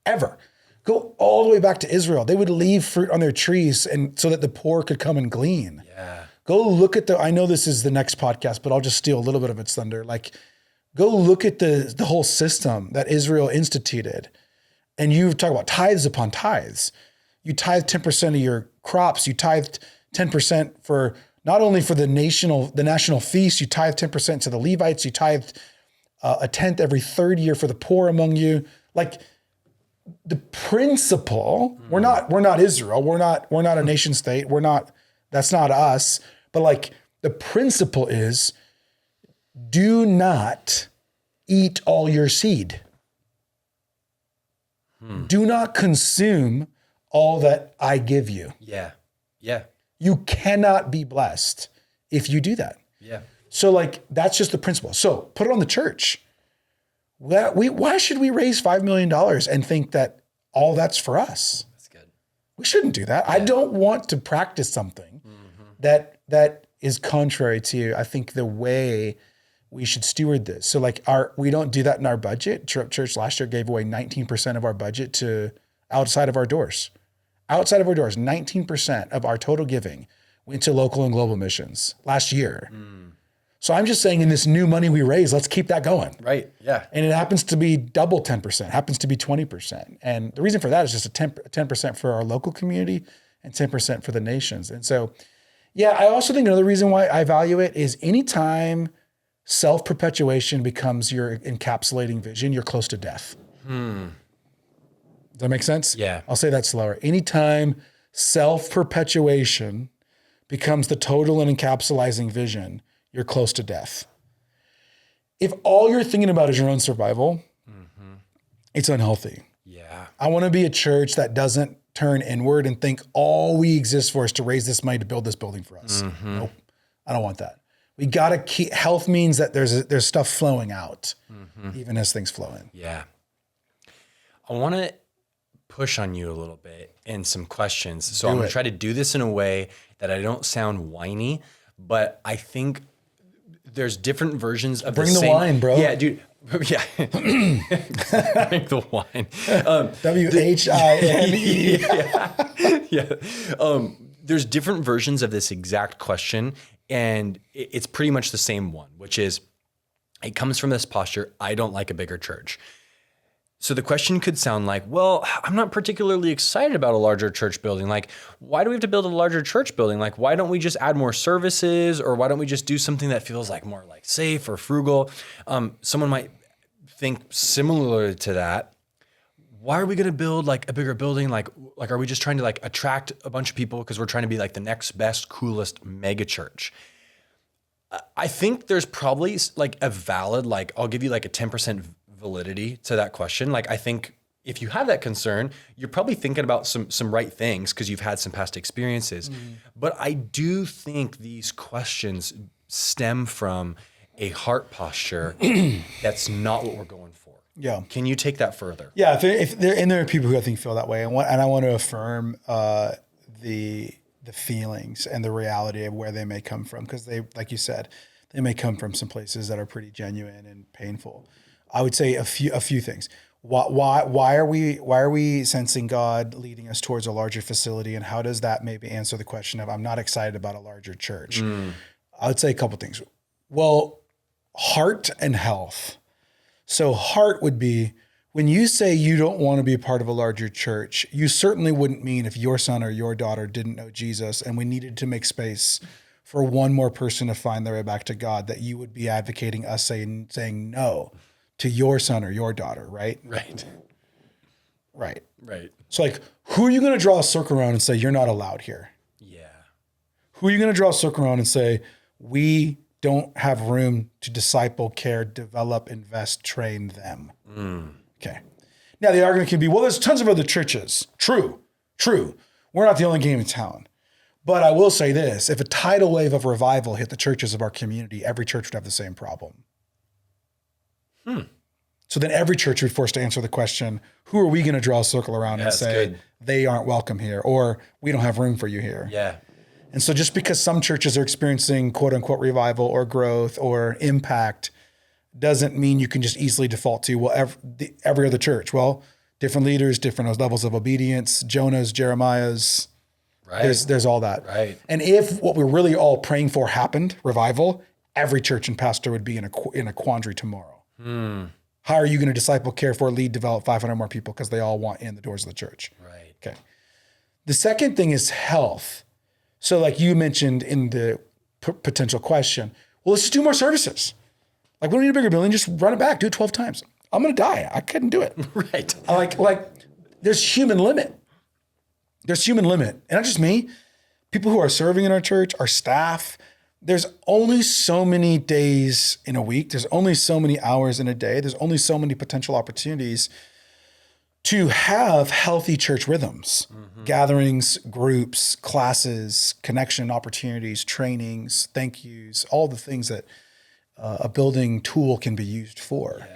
ever. Go all the way back to Israel. They would leave fruit on their trees and so that the poor could come and glean.
Yeah.
Go look at I know this is the next podcast, but I'll just steal a little bit of its thunder. Like, go look at the whole system that Israel instituted. And you talk about tithes upon tithes. You tithe 10% of your crops. You tithed 10% for not only for the national feast, you tithe 10% to the Levites. You tithed a tenth every third year for the poor among you. Like, the principle, we're not Israel. We're not a nation state. That's not us. But like, the principle is, do not eat all your seed. Do not consume all that I give you.
Yeah. Yeah.
You cannot be blessed if you do that.
Yeah.
So like, that's just the principle. So put it on the church. Why should we raise $5 million and think that all that's for us?
That's good.
We shouldn't do that. Yeah. I don't want to practice something that is contrary to, I think, the way we should steward this. So like, we don't do that in our budget. Church last year gave away 19% of our budget to outside of our doors. Outside of our doors, 19% of our total giving went to local and global missions last year. So I'm just saying, in this new money we raise, let's keep that going.
Right. Yeah.
And it happens to be double 10%, happens to be 20%. And the reason for that is just a 10% for our local community and 10% for the nations. And so, yeah, I also think another reason why I value it is anytime self-perpetuation becomes your encapsulating vision, you're close to death. Does that make sense?
Yeah.
I'll say that slower. Anytime self-perpetuation becomes the total and encapsulating vision, you're close to death. If all you're thinking about is your own survival, it's unhealthy.
Yeah.
I want to be a church that doesn't turn inward and think all we exist for is to raise this money to build this building for us. Nope. I don't want that. We got to keep, health means that there's stuff flowing out, even as things flow in.
Yeah. I want to push on you a little bit in some questions. So I'm going to try to do this in a way that I don't sound whiny, but I think there's different versions of
Bring the wine, bro.
Yeah, dude. Yeah. Bring the wine.
WHINE.
Yeah. There's different versions of this exact question, and it's pretty much the same one, which is, it comes from this posture, I don't like a bigger church. So the question could sound like, well, I'm not particularly excited about a larger church building. Like, why do we have to build a larger church building? Like, why don't we just add more services, or why don't we just do something that feels like more like safe or frugal? Someone might think similar to that. Why are we going to build like a bigger building? Like, are we just trying to like attract a bunch of people because we're trying to be like the next best, coolest mega church? I think there's probably like a valid, like, I'll give you like a 10% validity to that question. Like, I think if you have that concern, you're probably thinking about some right things because you've had some past experiences. But I do think these questions stem from a heart posture that's not what we're going for.
Yeah.
Can you take that further?
Yeah. There are people who I think feel that way, and I want to affirm the feelings and the reality of where they may come from, because they, like you said, they may come from some places that are pretty genuine and painful. I would say a few things. Why are we sensing God leading us towards a larger facility, and how does that maybe answer the question of, I'm not excited about a larger church? I would say a couple things. Well, heart and health. So heart would be, when you say you don't want to be a part of a larger church, you certainly wouldn't mean if your son or your daughter didn't know Jesus and we needed to make space for one more person to find their way back to God, that you would be advocating us saying no to your son or your daughter, right? Right. So like, who are you going to draw a circle around and say, you're not allowed here?
Yeah.
Who are you going to draw a circle around and say, we don't have room to disciple, care, develop, invest, train them? Okay. Now the argument can be, well, there's tons of other churches. True. We're not the only game in town. But I will say this, if a tidal wave of revival hit the churches of our community, every church would have the same problem. So then every church would be forced to answer the question, who are we going to draw a circle around and say, they aren't welcome here, or we don't have room for you here?
Yeah.
And so just because some churches are experiencing quote unquote revival or growth or impact doesn't mean you can just easily default to, well, every other church. Well, different leaders, different levels of obedience, Jonah's, Jeremiah's,
Right.
There's all that.
Right.
And if what we're really all praying for happened, revival, every church and pastor would be in a quandary tomorrow. How are you going to disciple, care for, lead, develop 500 more people because they all want in the doors of the church?
Right.
Okay. The second thing is health. So like you mentioned in the potential question, well, let's just do more services. Like we don't need a bigger building, just run it back, do it 12 times. I'm going to die. I couldn't do it.
Right.
Like there's human limit. There's human limit. And not just me, people who are serving in our church, our staff, there's only so many days in a week. There's only so many hours in a day. There's only so many potential opportunities to have healthy church rhythms, gatherings, groups, classes, connection opportunities, trainings, thank yous, all the things that a building tool can be used for.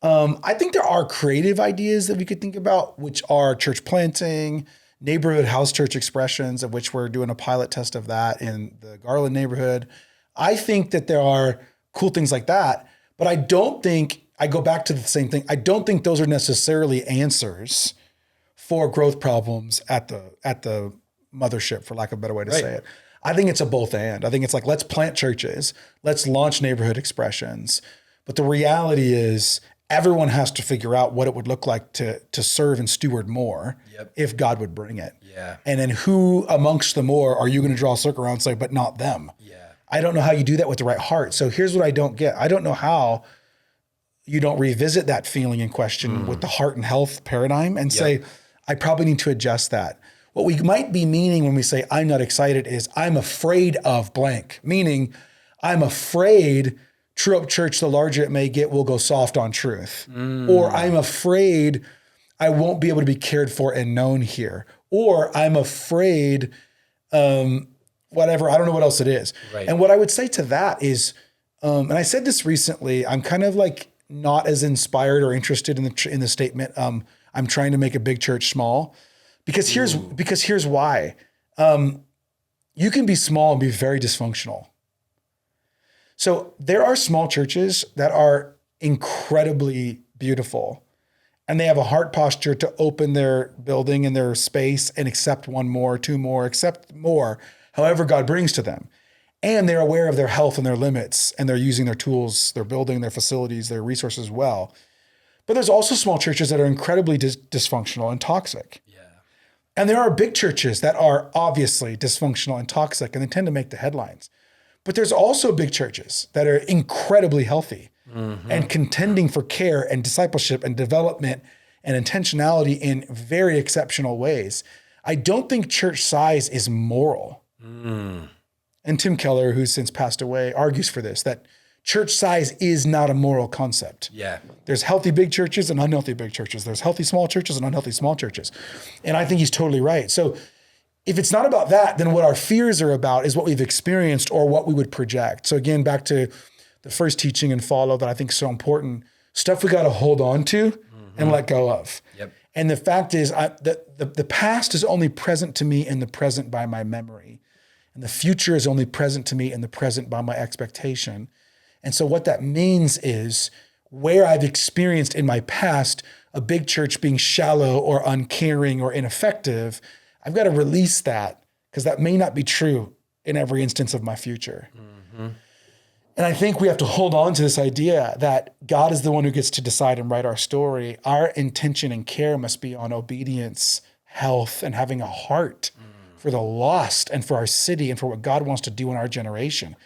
Yeah. I think there are creative ideas that we could think about, which are church planting, neighborhood house church expressions, of which we're doing a pilot test of that in the Garland neighborhood. I think that there are cool things like that, but I don't think, I go back to the same thing. I don't think those are necessarily answers for growth problems at the mothership, for lack of a better way to say it. I think it's a both and. I think it's like, let's plant churches, let's launch neighborhood expressions. But the reality is everyone has to figure out what it would look like to serve and steward more if God would bring it.
Yeah.
And then who amongst the more are you going to draw a circle around and say, but not them?
Yeah.
I don't know how you do that with the right heart. So here's what I don't get. I don't know how you don't revisit that feeling in question with the heart and health paradigm and say, I probably need to adjust that. What we might be meaning when we say, I'm not excited is I'm afraid of blank, meaning I'm afraid True Up Church, the larger it may get, will go soft on truth. Or I'm afraid I won't be able to be cared for and known here. Or I'm afraid, whatever, I don't know what else it is.
Right.
And what I would say to that is, and I said this recently, I'm kind of like not as inspired or interested in the statement, I'm trying to make a big church small. Because here's why. You can be small and be very dysfunctional. So there are small churches that are incredibly beautiful and they have a heart posture to open their building and their space and accept one more, two more, accept more, however God brings to them. And they're aware of their health and their limits and they're using their tools, their building, their facilities, their resources well. But there's also small churches that are incredibly dysfunctional and toxic. Yeah. And there are big churches that are obviously dysfunctional and toxic and they tend to make the headlines. But there's also big churches that are incredibly healthy and contending for care and discipleship and development and intentionality in very exceptional ways. I don't think church size is moral. And Tim Keller, who's since passed away, argues for this, that church size is not a moral concept. Yeah. There's healthy big churches and unhealthy big churches. There's healthy small churches and unhealthy small churches. And I think he's totally right. So if it's not about that, then what our fears are about is what we've experienced or what we would project. So again, back to the first teaching and follow that I think is so important, stuff we got to hold on to and let go of. Yep. And the fact is the past is only present to me in the present by my memory. And the future is only present to me in the present by my expectation. And so what that means is where I've experienced in my past a big church being shallow or uncaring or ineffective, I've got to release that because that may not be true in every instance of my future. And I think we have to hold on to this idea that God is the one who gets to decide and write our story. Our intention and care must be on obedience, health, and having a heart for the lost and for our city and for what God wants to do in our generation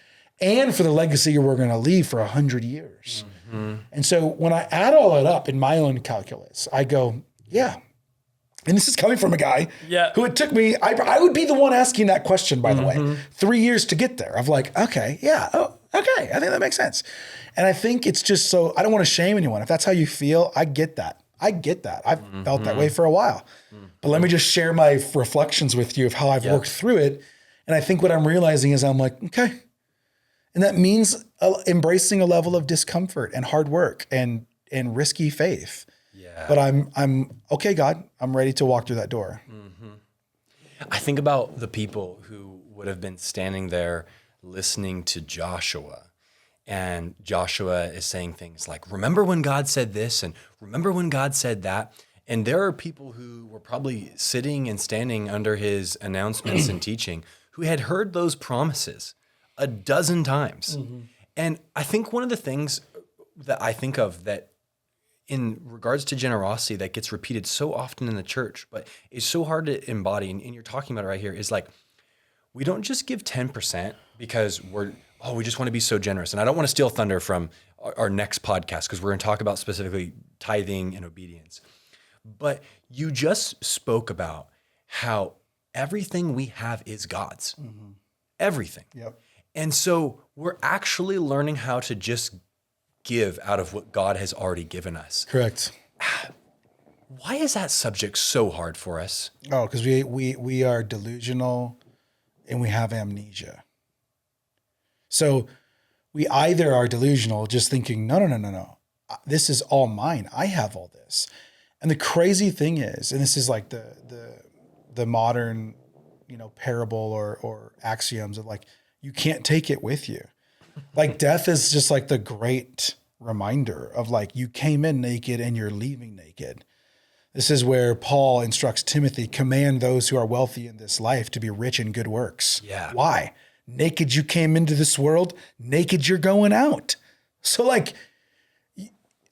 and for the legacy we're going to leave for 100 years. And so when I add all that up in my own calculus, I go, yeah. And this is coming from a guy who it took me, I would be the one asking that question, by the way, 3 years to get there. Of like, okay, okay, I think that makes sense. And I think it's just so, I don't want to shame anyone. If that's how you feel, I get that. I've felt that way for a while. But let me just share my reflections with you of how I've worked through it. And I think what I'm realizing is I'm like, okay, And that means embracing a level of discomfort and hard work and risky faith.
Yeah.
But I'm okay, God, I'm ready to walk through that door.
I think about the people who would have been standing there listening to Joshua. And Joshua is saying things like, remember when God said this? And remember when God said that? And there are people who were probably sitting and standing under his announcements and teaching who had heard those promises a dozen times. And I think one of the things that I think of that in regards to generosity that gets repeated so often in the church, but is so hard to embody, and you're talking about it right here, is like, we don't just give 10% because we just want to be so generous. And I don't want to steal thunder from our next podcast because we're going to talk about specifically tithing and obedience. But you just spoke about how everything we have is God's. Everything.
Yep.
And so we're actually learning how to just give out of what God has already given us.
Correct.
Why is that subject so hard for us?
Oh, because we are delusional and we have amnesia. So we either are delusional, just thinking, no. This is all mine. I have all this. And the crazy thing is, and this is like the modern, parable or axioms of like, you can't take it with you. Like death is just like the great reminder of like, you came in naked and you're leaving naked. This is where Paul instructs Timothy, command those who are wealthy in this life to be rich in good works.
Yeah.
Why? Naked you came into this world, naked you're going out. So like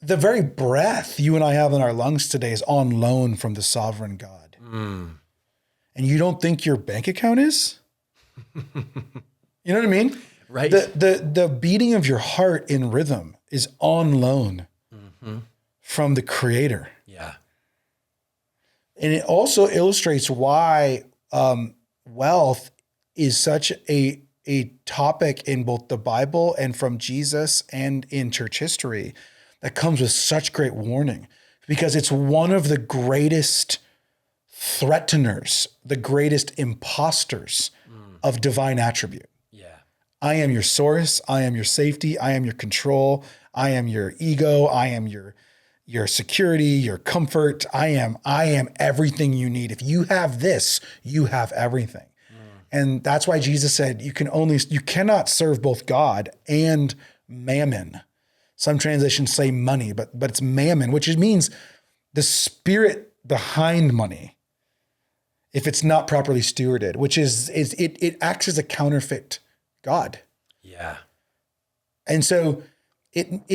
the very breath you and I have in our lungs today is on loan from the sovereign God. And you don't think your bank account is? You know what I mean?
Right.
The beating of your heart in rhythm is on loan from the Creator.
Yeah.
And it also illustrates why wealth is such a topic in both the Bible and from Jesus and in church history that comes with such great warning, because it's one of the greatest threateners, the greatest imposters of divine attribute.
Yeah.
I am your source. I am your safety. I am your control. I am your ego. I am your security, your comfort. I am everything you need. If you have this, you have everything. And that's why Jesus said you cannot serve both God and mammon. Some translations say money, but it's mammon, which means the spirit behind money, if it's not properly stewarded, which is it acts as a counterfeit God.
Yeah.
And so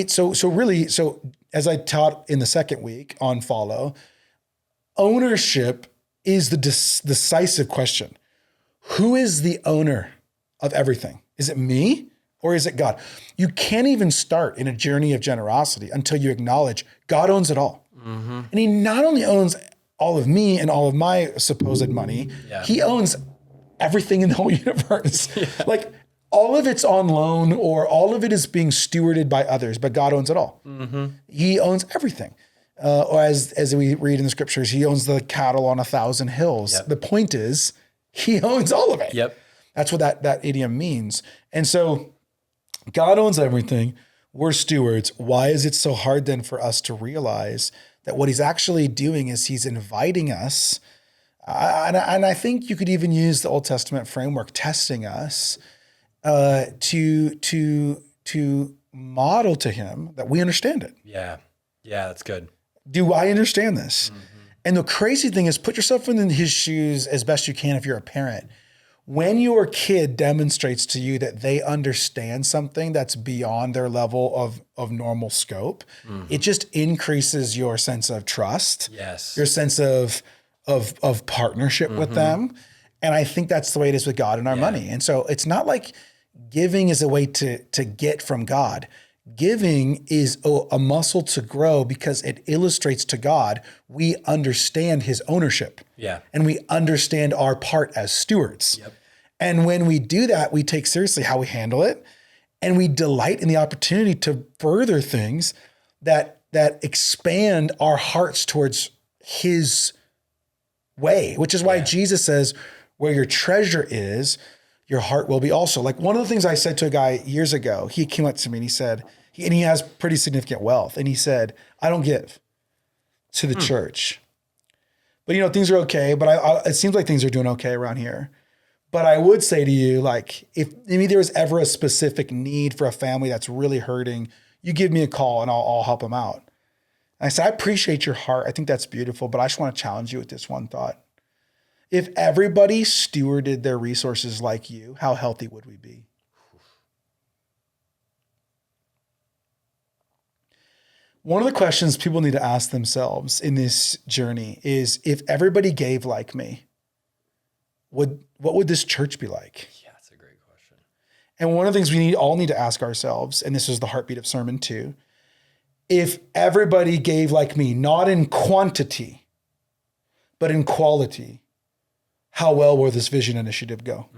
so as I taught in the second week on Follow, ownership is the decisive question. Who is the owner of everything? Is it me or is it God? You can't even start in a journey of generosity until you acknowledge God owns it all. And he not only owns all of me and all of my supposed money, he owns everything in the whole universe. Like all of it's on loan or all of it is being stewarded by others, but God owns it all. He owns everything. Or as we read in the scriptures, he owns the cattle on 1,000 hills. The point is, he owns all of it.
Yep.
That's what that idiom means. And so God owns everything. We're stewards. Why is it so hard then for us to realize that what he's actually doing is he's inviting us, and I think you could even use the Old Testament framework, testing us to model to him that we understand it.
Yeah. Yeah, that's good.
Do I understand this? And the crazy thing is, put yourself in his shoes as best you can if you're a parent. When your kid demonstrates to you that they understand something that's beyond their level of normal scope, it just increases your sense of trust, your sense of partnership with them. And I think that's the way it is with God and our money. And so it's not like giving is a way to get from God. Giving is a muscle to grow because it illustrates to God we understand his ownership. And we understand our part as stewards. And when we do that, we take seriously how we handle it, and we delight in the opportunity to further things that expand our hearts towards his way, which is why Jesus says, where your treasure is, your heart will be also. Like one of the things I said to a guy years ago, he came up to me and he said, and he has pretty significant wealth. And he said, I don't give to the church, but things are okay. But it seems like things are doing okay around here. But I would say to you, like, if maybe there was ever a specific need for a family that's really hurting, you give me a call and I'll help them out. And I said, I appreciate your heart. I think that's beautiful, but I just want to challenge you with this one thought. If everybody stewarded their resources like you, how healthy would we be? One of the questions people need to ask themselves in this journey is, if everybody gave like me, what would this church be like?
Yeah, that's a great question.
And one of the things we all need to ask ourselves, and this is the heartbeat of sermon 2, if everybody gave like me, not in quantity, but in quality, how well will this vision initiative go?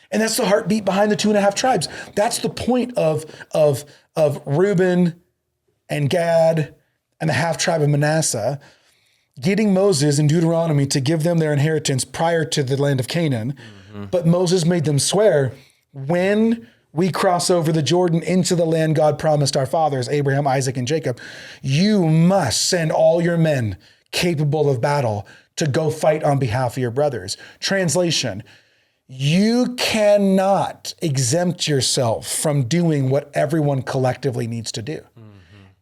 And that's the heartbeat behind the 2.5 tribes. That's the point of Reuben and Gad and the half tribe of Manasseh getting Moses in Deuteronomy to give them their inheritance prior to the land of Canaan. But Moses made them swear, when we cross over the Jordan into the land God promised our fathers, Abraham, Isaac, and Jacob, you must send all your men capable of battle to go fight on behalf of your brothers. Translation, you cannot exempt yourself from doing what everyone collectively needs to do.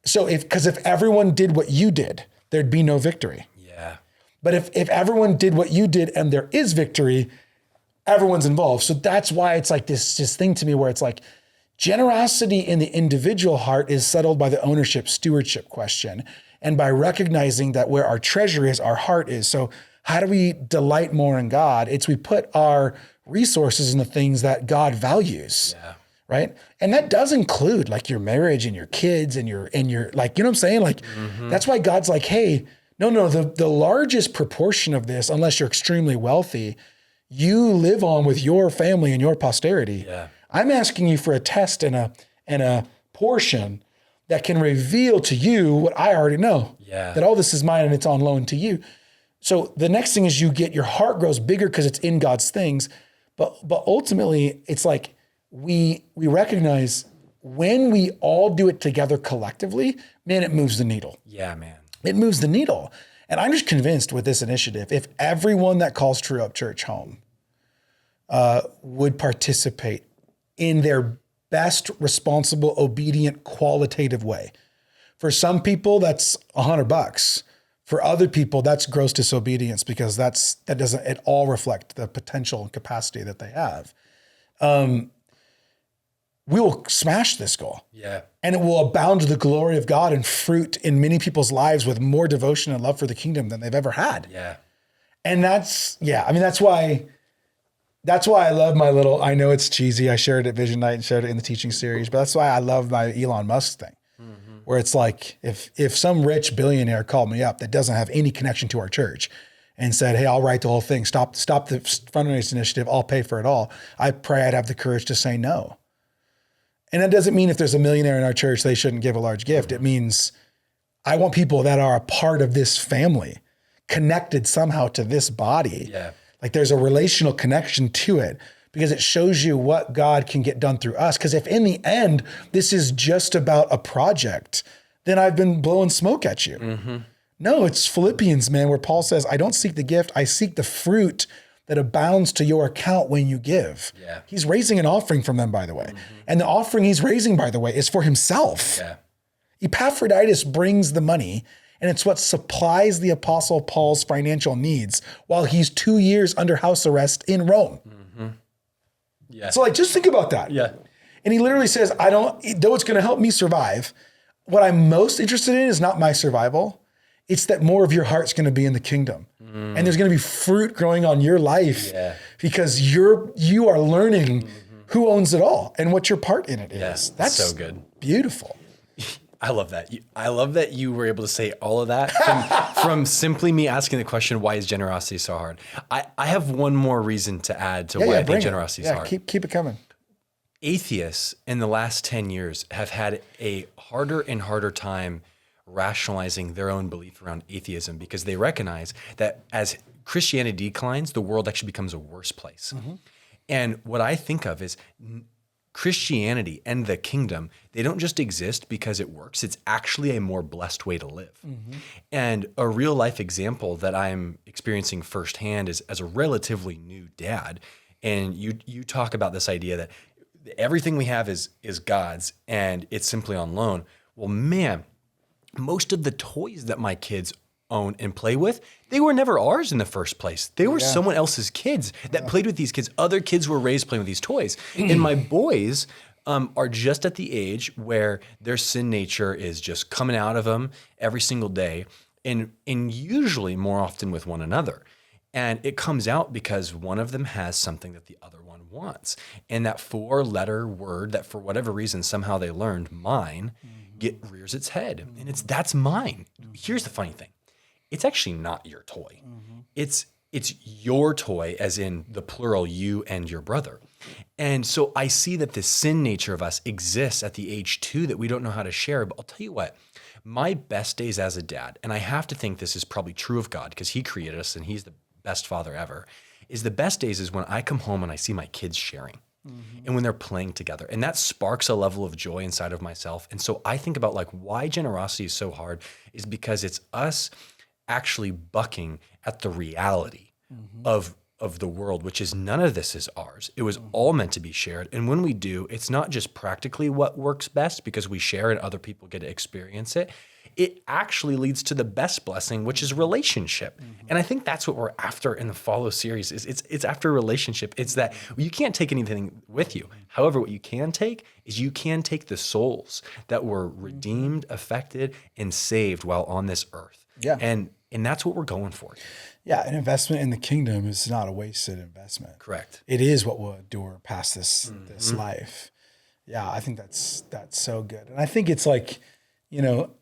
So because if everyone did what you did, there'd be no victory.
Yeah.
But if everyone did what you did and there is victory, everyone's involved. So that's why it's like this thing to me where it's like generosity in the individual heart is settled by the ownership stewardship question, and by recognizing that where our treasure is, our heart is. So how do we delight more in God? It's we put our resources in the things that God values.
Yeah.
Right. And that does include like your marriage and your kids and your like, you know what I'm saying? Like, that's why God's like, hey, no, the largest proportion of this, unless you're extremely wealthy, you live on with your family and your posterity.
Yeah.
I'm asking you for a test and a portion that can reveal to you what I already know.
Yeah.
That all this is mine and it's on loan to you. So the next thing is your heart grows bigger because it's in God's things. But ultimately it's like, we recognize when we all do it together collectively, man, it moves the needle.
Yeah, man.
It moves the needle. And I'm just convinced with this initiative, if everyone that calls True Up Church home would participate in their best, responsible, obedient, qualitative way. For some people, that's $100. For other people, that's gross disobedience because that doesn't at all reflect the potential and capacity that they have. We will smash this goal. Yeah. And it will abound to the glory of God and fruit in many people's lives with more devotion and love for the kingdom than they've ever had. Yeah. And that's why I love my little, I know it's cheesy. I shared it at Vision Night and shared it in the teaching series, but that's why I love my Elon Musk thing, where it's like, if some rich billionaire called me up that doesn't have any connection to our church and said, hey, I'll write the whole thing, stop the fundraising initiative, I'll pay for it all, I pray I'd have the courage to say no. And that doesn't mean if there's a millionaire in our church, they shouldn't give a large gift. It means I want people that are a part of this family, connected somehow to this body. Yeah. Like there's a relational connection to it because it shows you what God can get done through us. Because if in the end, this is just about a project, then I've been blowing smoke at you. No, it's Philippians, man, where Paul says, I don't seek the gift, I seek the fruit that abounds to your account when you give. Yeah. He's raising an offering from them, by the way. And the offering he's raising, by the way, is for himself. Yeah. Epaphroditus brings the money, and it's what supplies the Apostle Paul's financial needs while he's 2 years under house arrest in Rome. Yeah. So like, just think about that. Yeah. And he literally says, though it's going to help me survive, what I'm most interested in is not my survival. It's that more of your heart's going to be in the kingdom. And there's going to be fruit growing on your life because you are learning who owns it all and what your part in it is. That's so good. Beautiful.
I love that. I love that you were able to say all of that from simply me asking the question, why is generosity so hard? I have one more reason to add to why I think generosity is hard.
Keep it coming.
Atheists in the last 10 years have had a harder and harder time rationalizing their own belief around atheism because they recognize that as Christianity declines, the world actually becomes a worse place. And what I think of is Christianity and the kingdom, they don't just exist because it works. It's actually a more blessed way to live. And a real life example that I'm experiencing firsthand is as a relatively new dad. And you talk about this idea that everything we have is God's and it's simply on loan. Well, man, most of the toys that my kids own and play with, they were never ours in the first place. They were someone else's kids that played with these kids. Other kids were raised playing with these toys. And my boys are just at the age where their sin nature is just coming out of them every single day, and usually more often with one another. And it comes out because one of them has something that the other one wants. And that 4-letter word that for whatever reason somehow they learned, mine, rears its head. And that's mine. Here's the funny thing. It's actually not your toy. It's your toy, as in the plural, you and your brother. And so I see that this sin nature of us exists at the age 2 that we don't know how to share. But I'll tell you what, my best days as a dad, and I have to think this is probably true of God because he created us and he's the best father ever, is the best days is when I come home and I see my kids sharing. And when they're playing together, and that sparks a level of joy inside of myself. And so I think about like why generosity is so hard is because it's us actually bucking at the reality of the world, which is none of this is ours. It was all meant to be shared. And when we do, it's not just practically what works best because we share and other people get to experience it. It actually leads to the best blessing, which is relationship. And I think that's what we're after in the Follow series is it's after relationship. It's that you can't take anything with you. However, what you can take is you can take the souls that were redeemed, affected, and saved while on this earth.
Yeah.
And that's what we're going for.
Yeah, an investment in the kingdom is not a wasted investment.
Correct.
It is what will endure past this life. Yeah, I think that's so good. And I think it's like,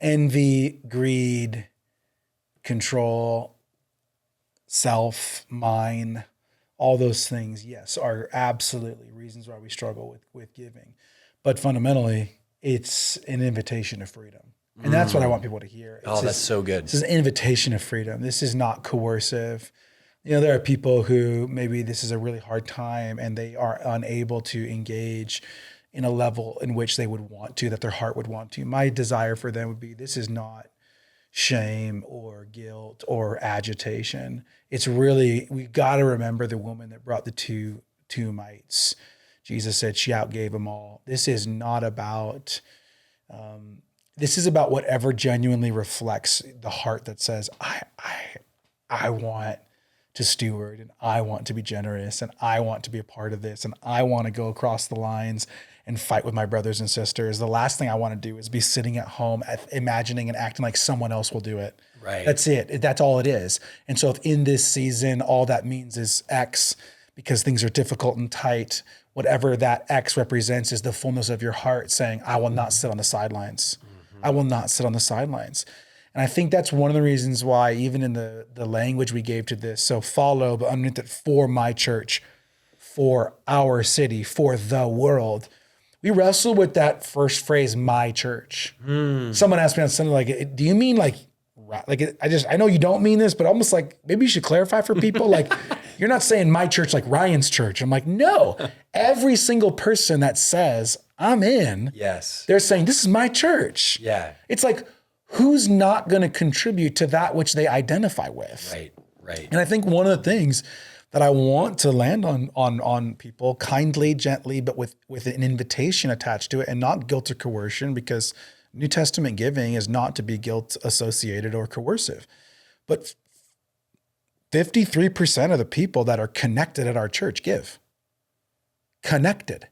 envy, greed, control, self, mine, all those things, yes, are absolutely reasons why we struggle with giving. But fundamentally, it's an invitation to freedom. And that's what I want people to hear.
That's so good.
This is an invitation of freedom. This is not coercive. There are people who maybe this is a really hard time and they are unable to engage in a level in which they would want to, that their heart would want to. My desire for them would be, this is not shame or guilt or agitation. It's really, we got to remember the woman that brought the two mites. Jesus said she outgave them all. This is not about... this is about whatever genuinely reflects the heart that says, I want to steward and I want to be generous and I want to be a part of this and I want to go across the lines and fight with my brothers and sisters. The last thing I want to do is be sitting at home imagining and acting like someone else will do it.
Right.
That's it. That's all it is. And so if in this season, all that means is X because things are difficult and tight, whatever that X represents is the fullness of your heart saying, I will not sit on the sidelines. I will not sit on the sidelines. And I think that's one of the reasons why, even in the language we gave to this, so follow, but underneath it, for my church, for our city, for the world, we wrestle with that first phrase, my church. Someone asked me on Sunday, like, do you mean like I know you don't mean this, but almost like maybe you should clarify for people. Like, you're not saying my church like Ryan's church. I'm like, no, every single person that says I'm in,
yes,
they're saying this is my church.
Yeah.
It's like, who's not going to contribute to that which they identify with?
Right.
And I think one of the things that I want to land on people kindly, gently, but with an invitation attached to it and not guilt or coercion, because New Testament giving is not to be guilt associated or coercive. But 53% of the people that are connected at our church give. Connected.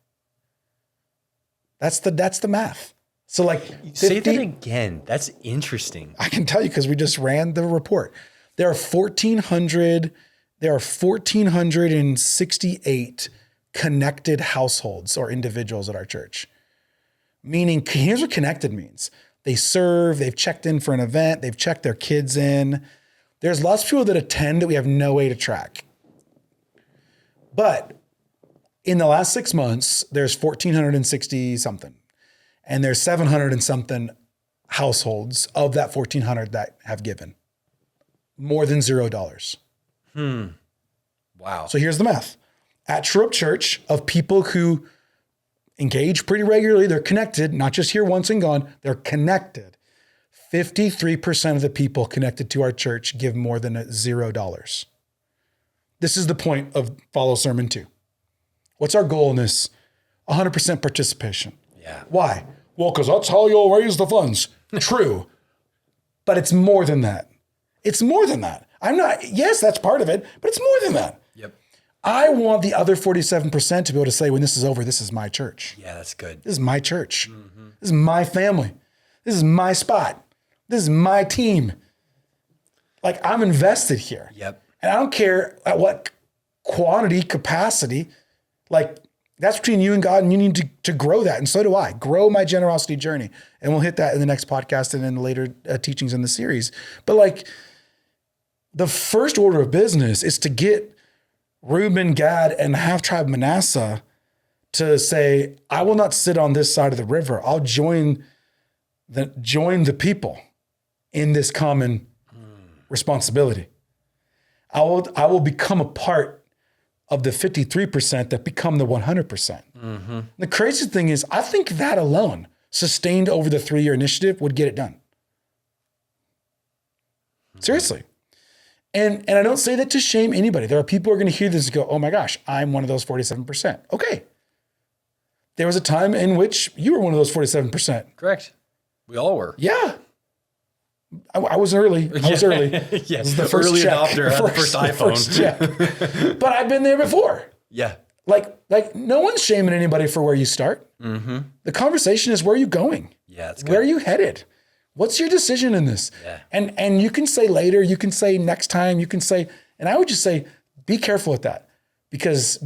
That's the math. So like 50,
say that again. That's interesting.
I can tell you because we just ran the report. There are 1,468 connected households or individuals at our church. Meaning, here's what connected means. They serve, they've checked in for an event, they've checked their kids in. There's lots of people that attend that we have no way to track. But in the last 6 months, there's 1,460 something. And there's 700 and something households of that 1,400 that have given more than $0.
Wow.
So here's the math. at True Up Church of people who engage pretty regularly. They're connected, not just here once and gone. They're connected. 53% of the people connected to our church give more than $0. This is the point of Follow Sermon 2. What's our goal in this? 100% participation.
Yeah.
Why? Well, because that's how you'll raise the funds. True. But it's more than that. It's more than that. Yes, that's part of it, but it's more than that.
Yep.
I want the other 47% to be able to say, when this is over, this is my church.
Yeah, that's good.
This is my church. Mm-hmm. This is my family. This is my spot. This is my team. Like, I'm invested here.
Yep.
And I don't care at what quantity, capacity, like, that's between you and God, and you need to grow that. And so do I. Grow my generosity journey. And we'll hit that in the next podcast and in the later teachings in the series. But like, the first order of business is to get Reuben, Gad, and half tribe Manasseh to say, I will not sit on this side of the river. I'll join the people in this common responsibility. I will become a part of the 53% that become the 100%. Mm-hmm. The crazy thing is, I think that alone, sustained over the 3-year initiative, would get it done. Seriously. And I don't say that to shame anybody. There are people who are going to hear this and go, oh my gosh, I'm one of those 47%. Okay. There was a time in which you were one of those 47%.
Correct. We all were.
Yeah. I was early. I was early.
Yeah.
Was the first
early
check.
adopter, had the first iPhone.
But I've been there before.
Yeah.
Like no one's shaming anybody for where you start.
Mm-hmm.
The conversation is, where are you going?
Yeah, that's good.
Where are you headed? What's your decision in this?
Yeah.
And you can say later, you can say next time, you can say, and I would just say, be careful with that. Because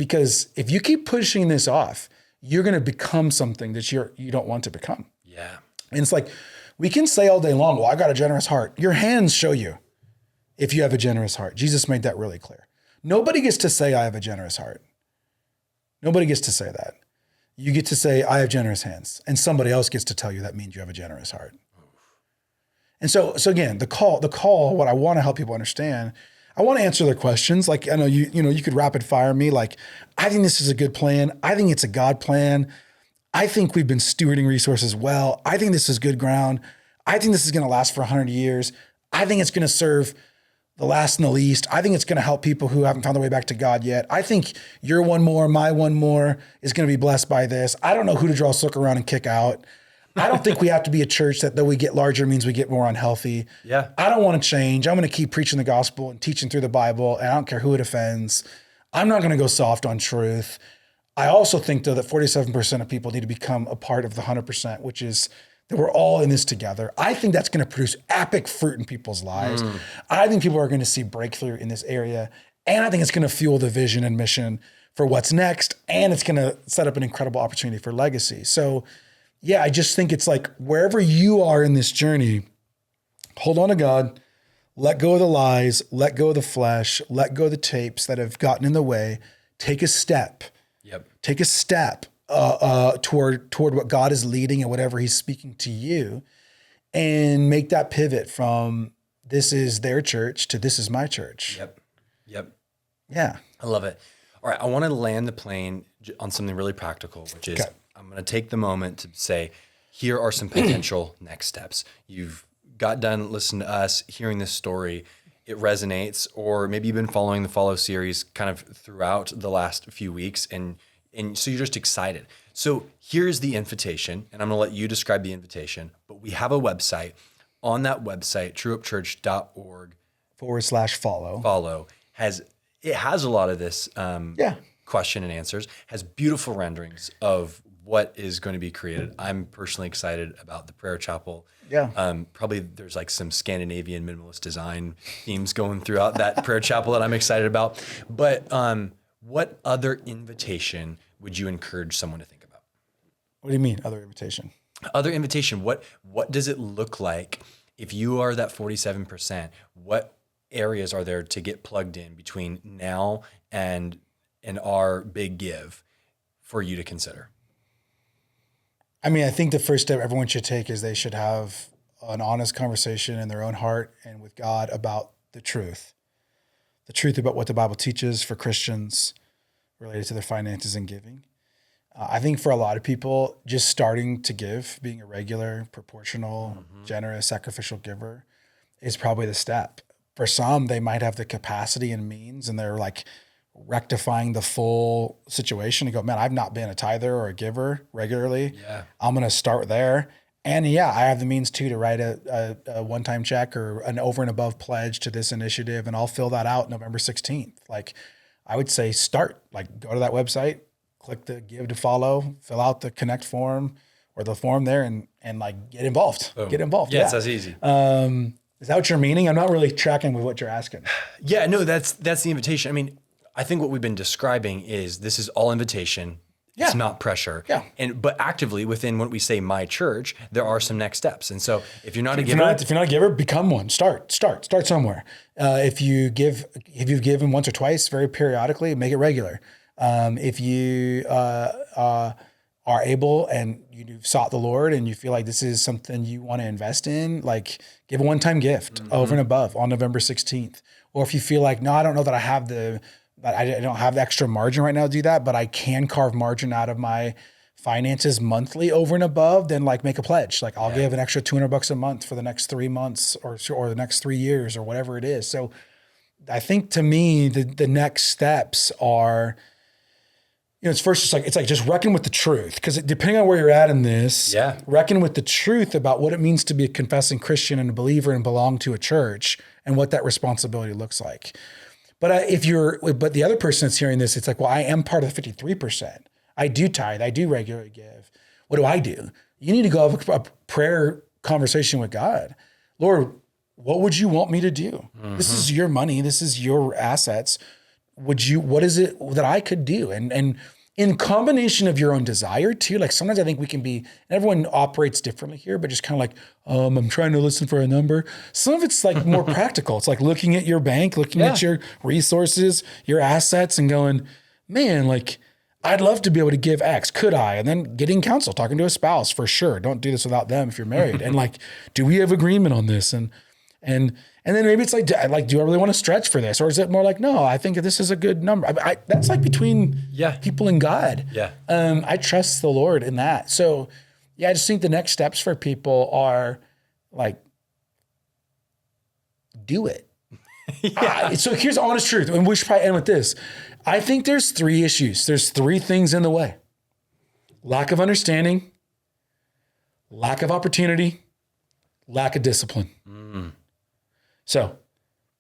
if you keep pushing this off, you're going to become something that you don't want to become.
Yeah.
And it's like, we can say all day long, well, I got a generous heart. Your hands show you if you have a generous heart. Jesus made that really clear. Nobody gets to say, I have a generous heart. Nobody gets to say that. You get to say, I have generous hands. And somebody else gets to tell you that means you have a generous heart. And so again, the call, what I want to help people understand, I want to answer their questions. Like, I know you could rapid fire me. Like, I think this is a good plan. I think it's a God plan. I think we've been stewarding resources well. I think this is good ground. I think this is going to last for 100 years. I think it's going to serve the last and the least. I think it's going to help people who haven't found their way back to God yet. I think your one more, my one more is going to be blessed by this. I don't know who to draw a circle around and kick out. I don't think we have to be a church that though we get larger means we get more unhealthy.
Yeah.
I don't want to change. I'm going to keep preaching the gospel and teaching through the Bible, and I don't care who it offends. I'm not going to go soft on truth. I also think, though, that 47% of people need to become a part of the 100%, which is that we're all in this together. I think that's going to produce epic fruit in people's lives. I think people are going to see breakthrough in this area. And I think it's going to fuel the vision and mission for what's next. And it's going to set up an incredible opportunity for legacy. So, yeah, I just think it's like, wherever you are in this journey, hold on to God, let go of the lies, let go of the flesh, let go of the tapes that have gotten in the way, take a step.
Yep.
Take a step toward what God is leading and whatever he's speaking to you, and make that pivot from this is their church to this is my church.
Yep.
Yeah.
I love it. All right. I want to land the plane on something really practical, which is I'm going to take the moment to say, here are some potential next steps. You've got done listening to us, hearing this story. It resonates, or maybe you've been following the Follow series kind of throughout the last few weeks, and so you're just excited. So here's the invitation, and I'm going to let you describe the invitation, but we have a website. On that website, trueupchurch.org/follow. Follow has a lot of this question and answers, has beautiful renderings of what is going to be created. I'm personally excited about the prayer chapel.
Yeah.
Probably there's like some Scandinavian minimalist design themes going throughout that prayer chapel that I'm excited about. But what other invitation would you encourage someone to think about?
What do you mean, other invitation?
Other invitation. What does it look like if you are that 47%? What areas are there to get plugged in between now and our big give for you to consider?
I mean, I think the first step everyone should take is they should have an honest conversation in their own heart and with God about the truth about what the Bible teaches for Christians, related to their finances and giving. I think for a lot of people, just starting to give, being a regular, proportional, generous, sacrificial giver is probably the step. For some, they might have the capacity and means, and they're like rectifying the full situation and go, man, I've not been a tither or a giver regularly.
Yeah.
I'm going to start there. And yeah, I have the means too to write a one-time check or an over and above pledge to this initiative, and I'll fill that out November 16th. Like, I would say start, like, go to that website, click the give to follow, fill out the connect form or the form there, and like get involved.
Boom.
Get involved.
Yeah, it's as easy.
Is that what you're meaning? I'm not really tracking with what you're asking.
Yeah, no, that's the invitation. I mean, I think what we've been describing is this is all invitation. It's not pressure.
Yeah.
But actively within what we say my church, there are some next steps. And so if you're not a
If
giver,
you're not a giver, become one. Start somewhere. If you've given once or twice, very periodically, make it regular. If you are able and you've sought the Lord and you feel like this is something you want to invest in, like give a one-time gift over and above on November 16th. Or if you feel like, no, I don't know that I don't have the extra margin right now to do that, but I can carve margin out of my finances monthly over and above, then like make a pledge. Like I'll give an extra $200 a month for the next 3 months or the next 3 years or whatever it is. So I think to me, the next steps are, it's first, it's like just reckon with the truth. Because depending on where you're at in this, reckon with the truth about what it means to be a confessing Christian and a believer and belong to a church and what that responsibility looks like. But but the other person that's hearing this, it's like, well, I am part of the 53%. I do tithe. I do regularly give. What do? You need to go have a prayer conversation with God. Lord, what would you want me to do? This is your money. This is your assets. What is it that I could do? And in combination of your own desire too, like sometimes I think we can be, and everyone operates differently here, but just kind of like, I'm trying to listen for a number. Some of it's like more practical. It's like looking at your bank, looking at your resources, your assets, and going, man, like I'd love to be able to give X. Could I? And then getting counsel, talking to a spouse for sure. Don't do this without them if you're married. And like, do we have agreement on this? And then maybe it's like, do I really want to stretch for this? Or is it more like, no, I think this is a good number. That's like between people and God.
Yeah.
I trust the Lord in that. So I just think the next steps for people are like, do it. So here's the honest truth. And we should probably end with this. I think there's 3 issues. There's 3 things in the way: lack of understanding, lack of opportunity, lack of discipline. So,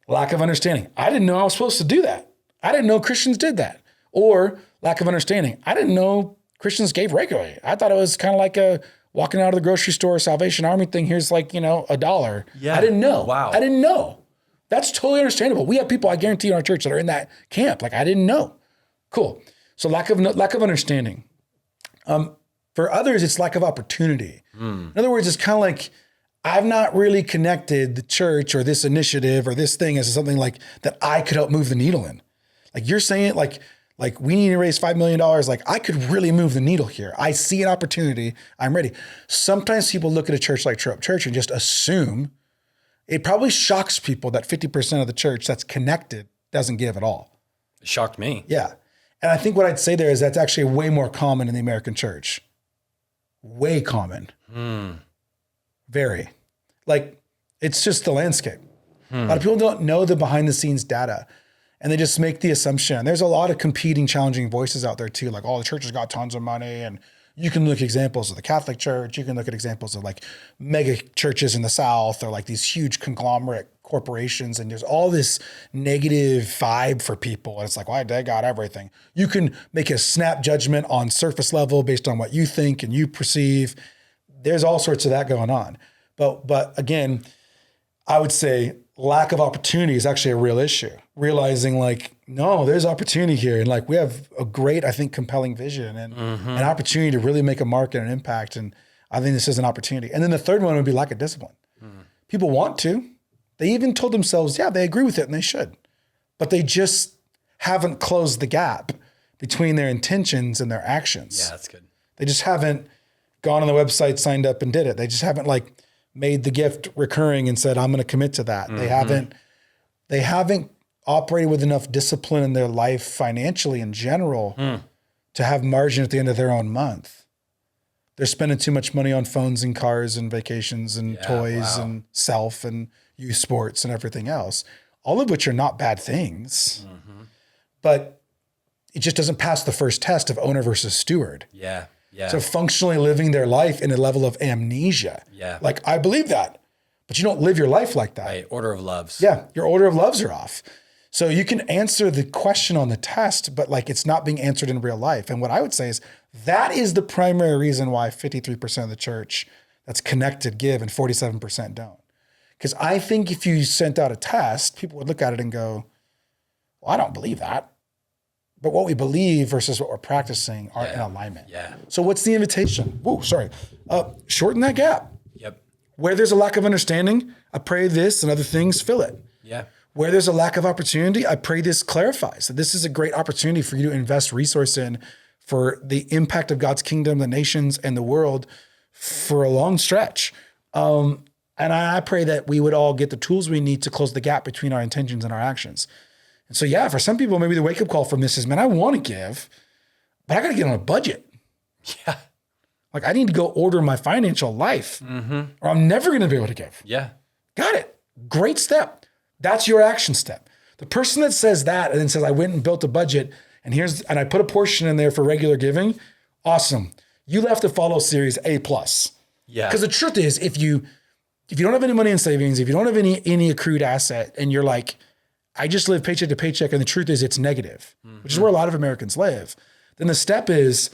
lack of understanding. I didn't know I was supposed to do that. I didn't know Christians did that. Or lack of understanding. I didn't know Christians gave regularly. I thought it was kind of like a walking out of the grocery store Salvation Army thing. Here's like, $1. Yeah. I didn't know.
Wow.
I didn't know. That's totally understandable. We have people, I guarantee, in our church that are in that camp. Like, I didn't know. Cool. So lack of understanding. For others, it's lack of opportunity. In other words, it's kind of like, I've not really connected the church or this initiative or this thing as something like that I could help move the needle in. Like you're saying, like we need to raise $5 million. Like I could really move the needle here. I see an opportunity. I'm ready. Sometimes people look at a church like True Up Church and just assume. It probably shocks people that 50% of the church that's connected doesn't give at all.
It shocked me.
Yeah. And I think what I'd say there is that's actually way more common in the American church. Way common. Very. Like, it's just the landscape. A lot of people don't know the behind the scenes data and they just make the assumption. There's a lot of competing, challenging voices out there too. Like, the church has got tons of money, and you can look at examples of the Catholic Church. You can look at examples of like mega churches in the South or like these huge conglomerate corporations. And there's all this negative vibe for people. And it's like, why they got everything. You can make a snap judgment on surface level based on what you think and you perceive. There's all sorts of that going on. But again, I would say lack of opportunity is actually a real issue. Realizing like, no, there's opportunity here. And like, we have a great, I think, compelling vision and an opportunity to really make a mark and an impact. And I think this is an opportunity. And then the third one would be lack of discipline. People want to. They even told themselves, they agree with it and they should. But they just haven't closed the gap between their intentions and their actions.
Yeah, that's good.
They just haven't gone on the website, signed up and did it. They just haven't like made the gift recurring and said, I'm going to commit to that. They haven't operated with enough discipline in their life financially in general to have margin at the end of their own month. They're spending too much money on phones and cars and vacations and toys and self and youth sports and everything else, all of which are not bad things. But it just doesn't pass the first test of owner versus steward.
Yeah. Yeah.
So functionally living their life in a level of amnesia.
Yeah.
Like, I believe that, but you don't live your life like that.
Right. Order of loves.
Yeah. Your order of loves are off. So you can answer the question on the test, but like it's not being answered in real life. And what I would say is that is the primary reason why 53% of the church that's connected give and 47% don't. Because I think if you sent out a test, people would look at it and go, well, I don't believe that. But what we believe versus what we're practicing are in alignment.
Yeah.
So what's the invitation? Whoa, sorry. Shorten that gap.
Yep.
Where there's a lack of understanding, I pray this and other things fill it.
Yeah.
Where there's a lack of opportunity, I pray this clarifies that this is a great opportunity for you to invest resource in for the impact of God's kingdom, the nations, and the world for a long stretch. And I pray that we would all get the tools we need to close the gap between our intentions and our actions. And so, yeah, for some people, maybe the wake-up call from this is, man, I want to give, but I got to get on a budget.
Yeah.
Like, I need to go order my financial life, or I'm never going to be able to give.
Yeah.
Got it. Great step. That's your action step. The person that says that and then says, I went and built a budget and I put a portion in there for regular giving. Awesome. You left the Follow series A+.
Yeah.
Because the truth is, if you don't have any money in savings, if you don't have any accrued asset, and you're like, I just live paycheck to paycheck, and the truth is it's negative, which is where a lot of Americans live, then the step is,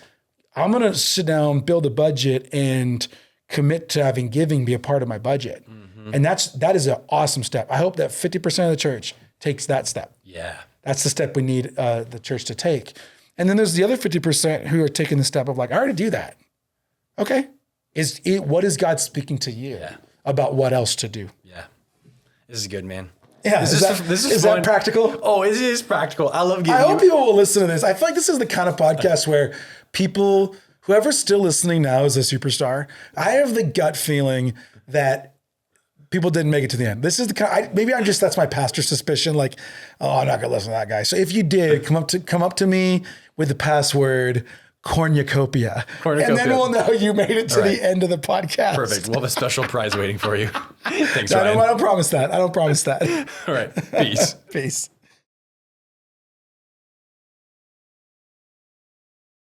I'm going to sit down, build a budget, and commit to having giving be a part of my budget. And that is an awesome step. I hope that 50% of the church takes that step.
Yeah.
That's the step we need the church to take. And then there's the other 50% who are taking the step of like, I already do that. Okay. What is God speaking to you about what else to do?
Yeah. This is good, man.
Yeah. Is that practical?
Oh, it is practical. I love giving
I hope people will listen to this. I feel like this is the kind of podcast where people, whoever's still listening now is a superstar. I have the gut feeling that people didn't make it to the end. This is the kind. That's my pastor's suspicion. Like, oh, I'm not gonna listen to that guy. So if you did, come up to me with the password cornucopia, and then we'll know you made it to the end of the podcast.
Perfect. We'll have a special prize waiting for you. Thanks,
I
Ryan.
don't promise that.
All right. Peace.
Peace.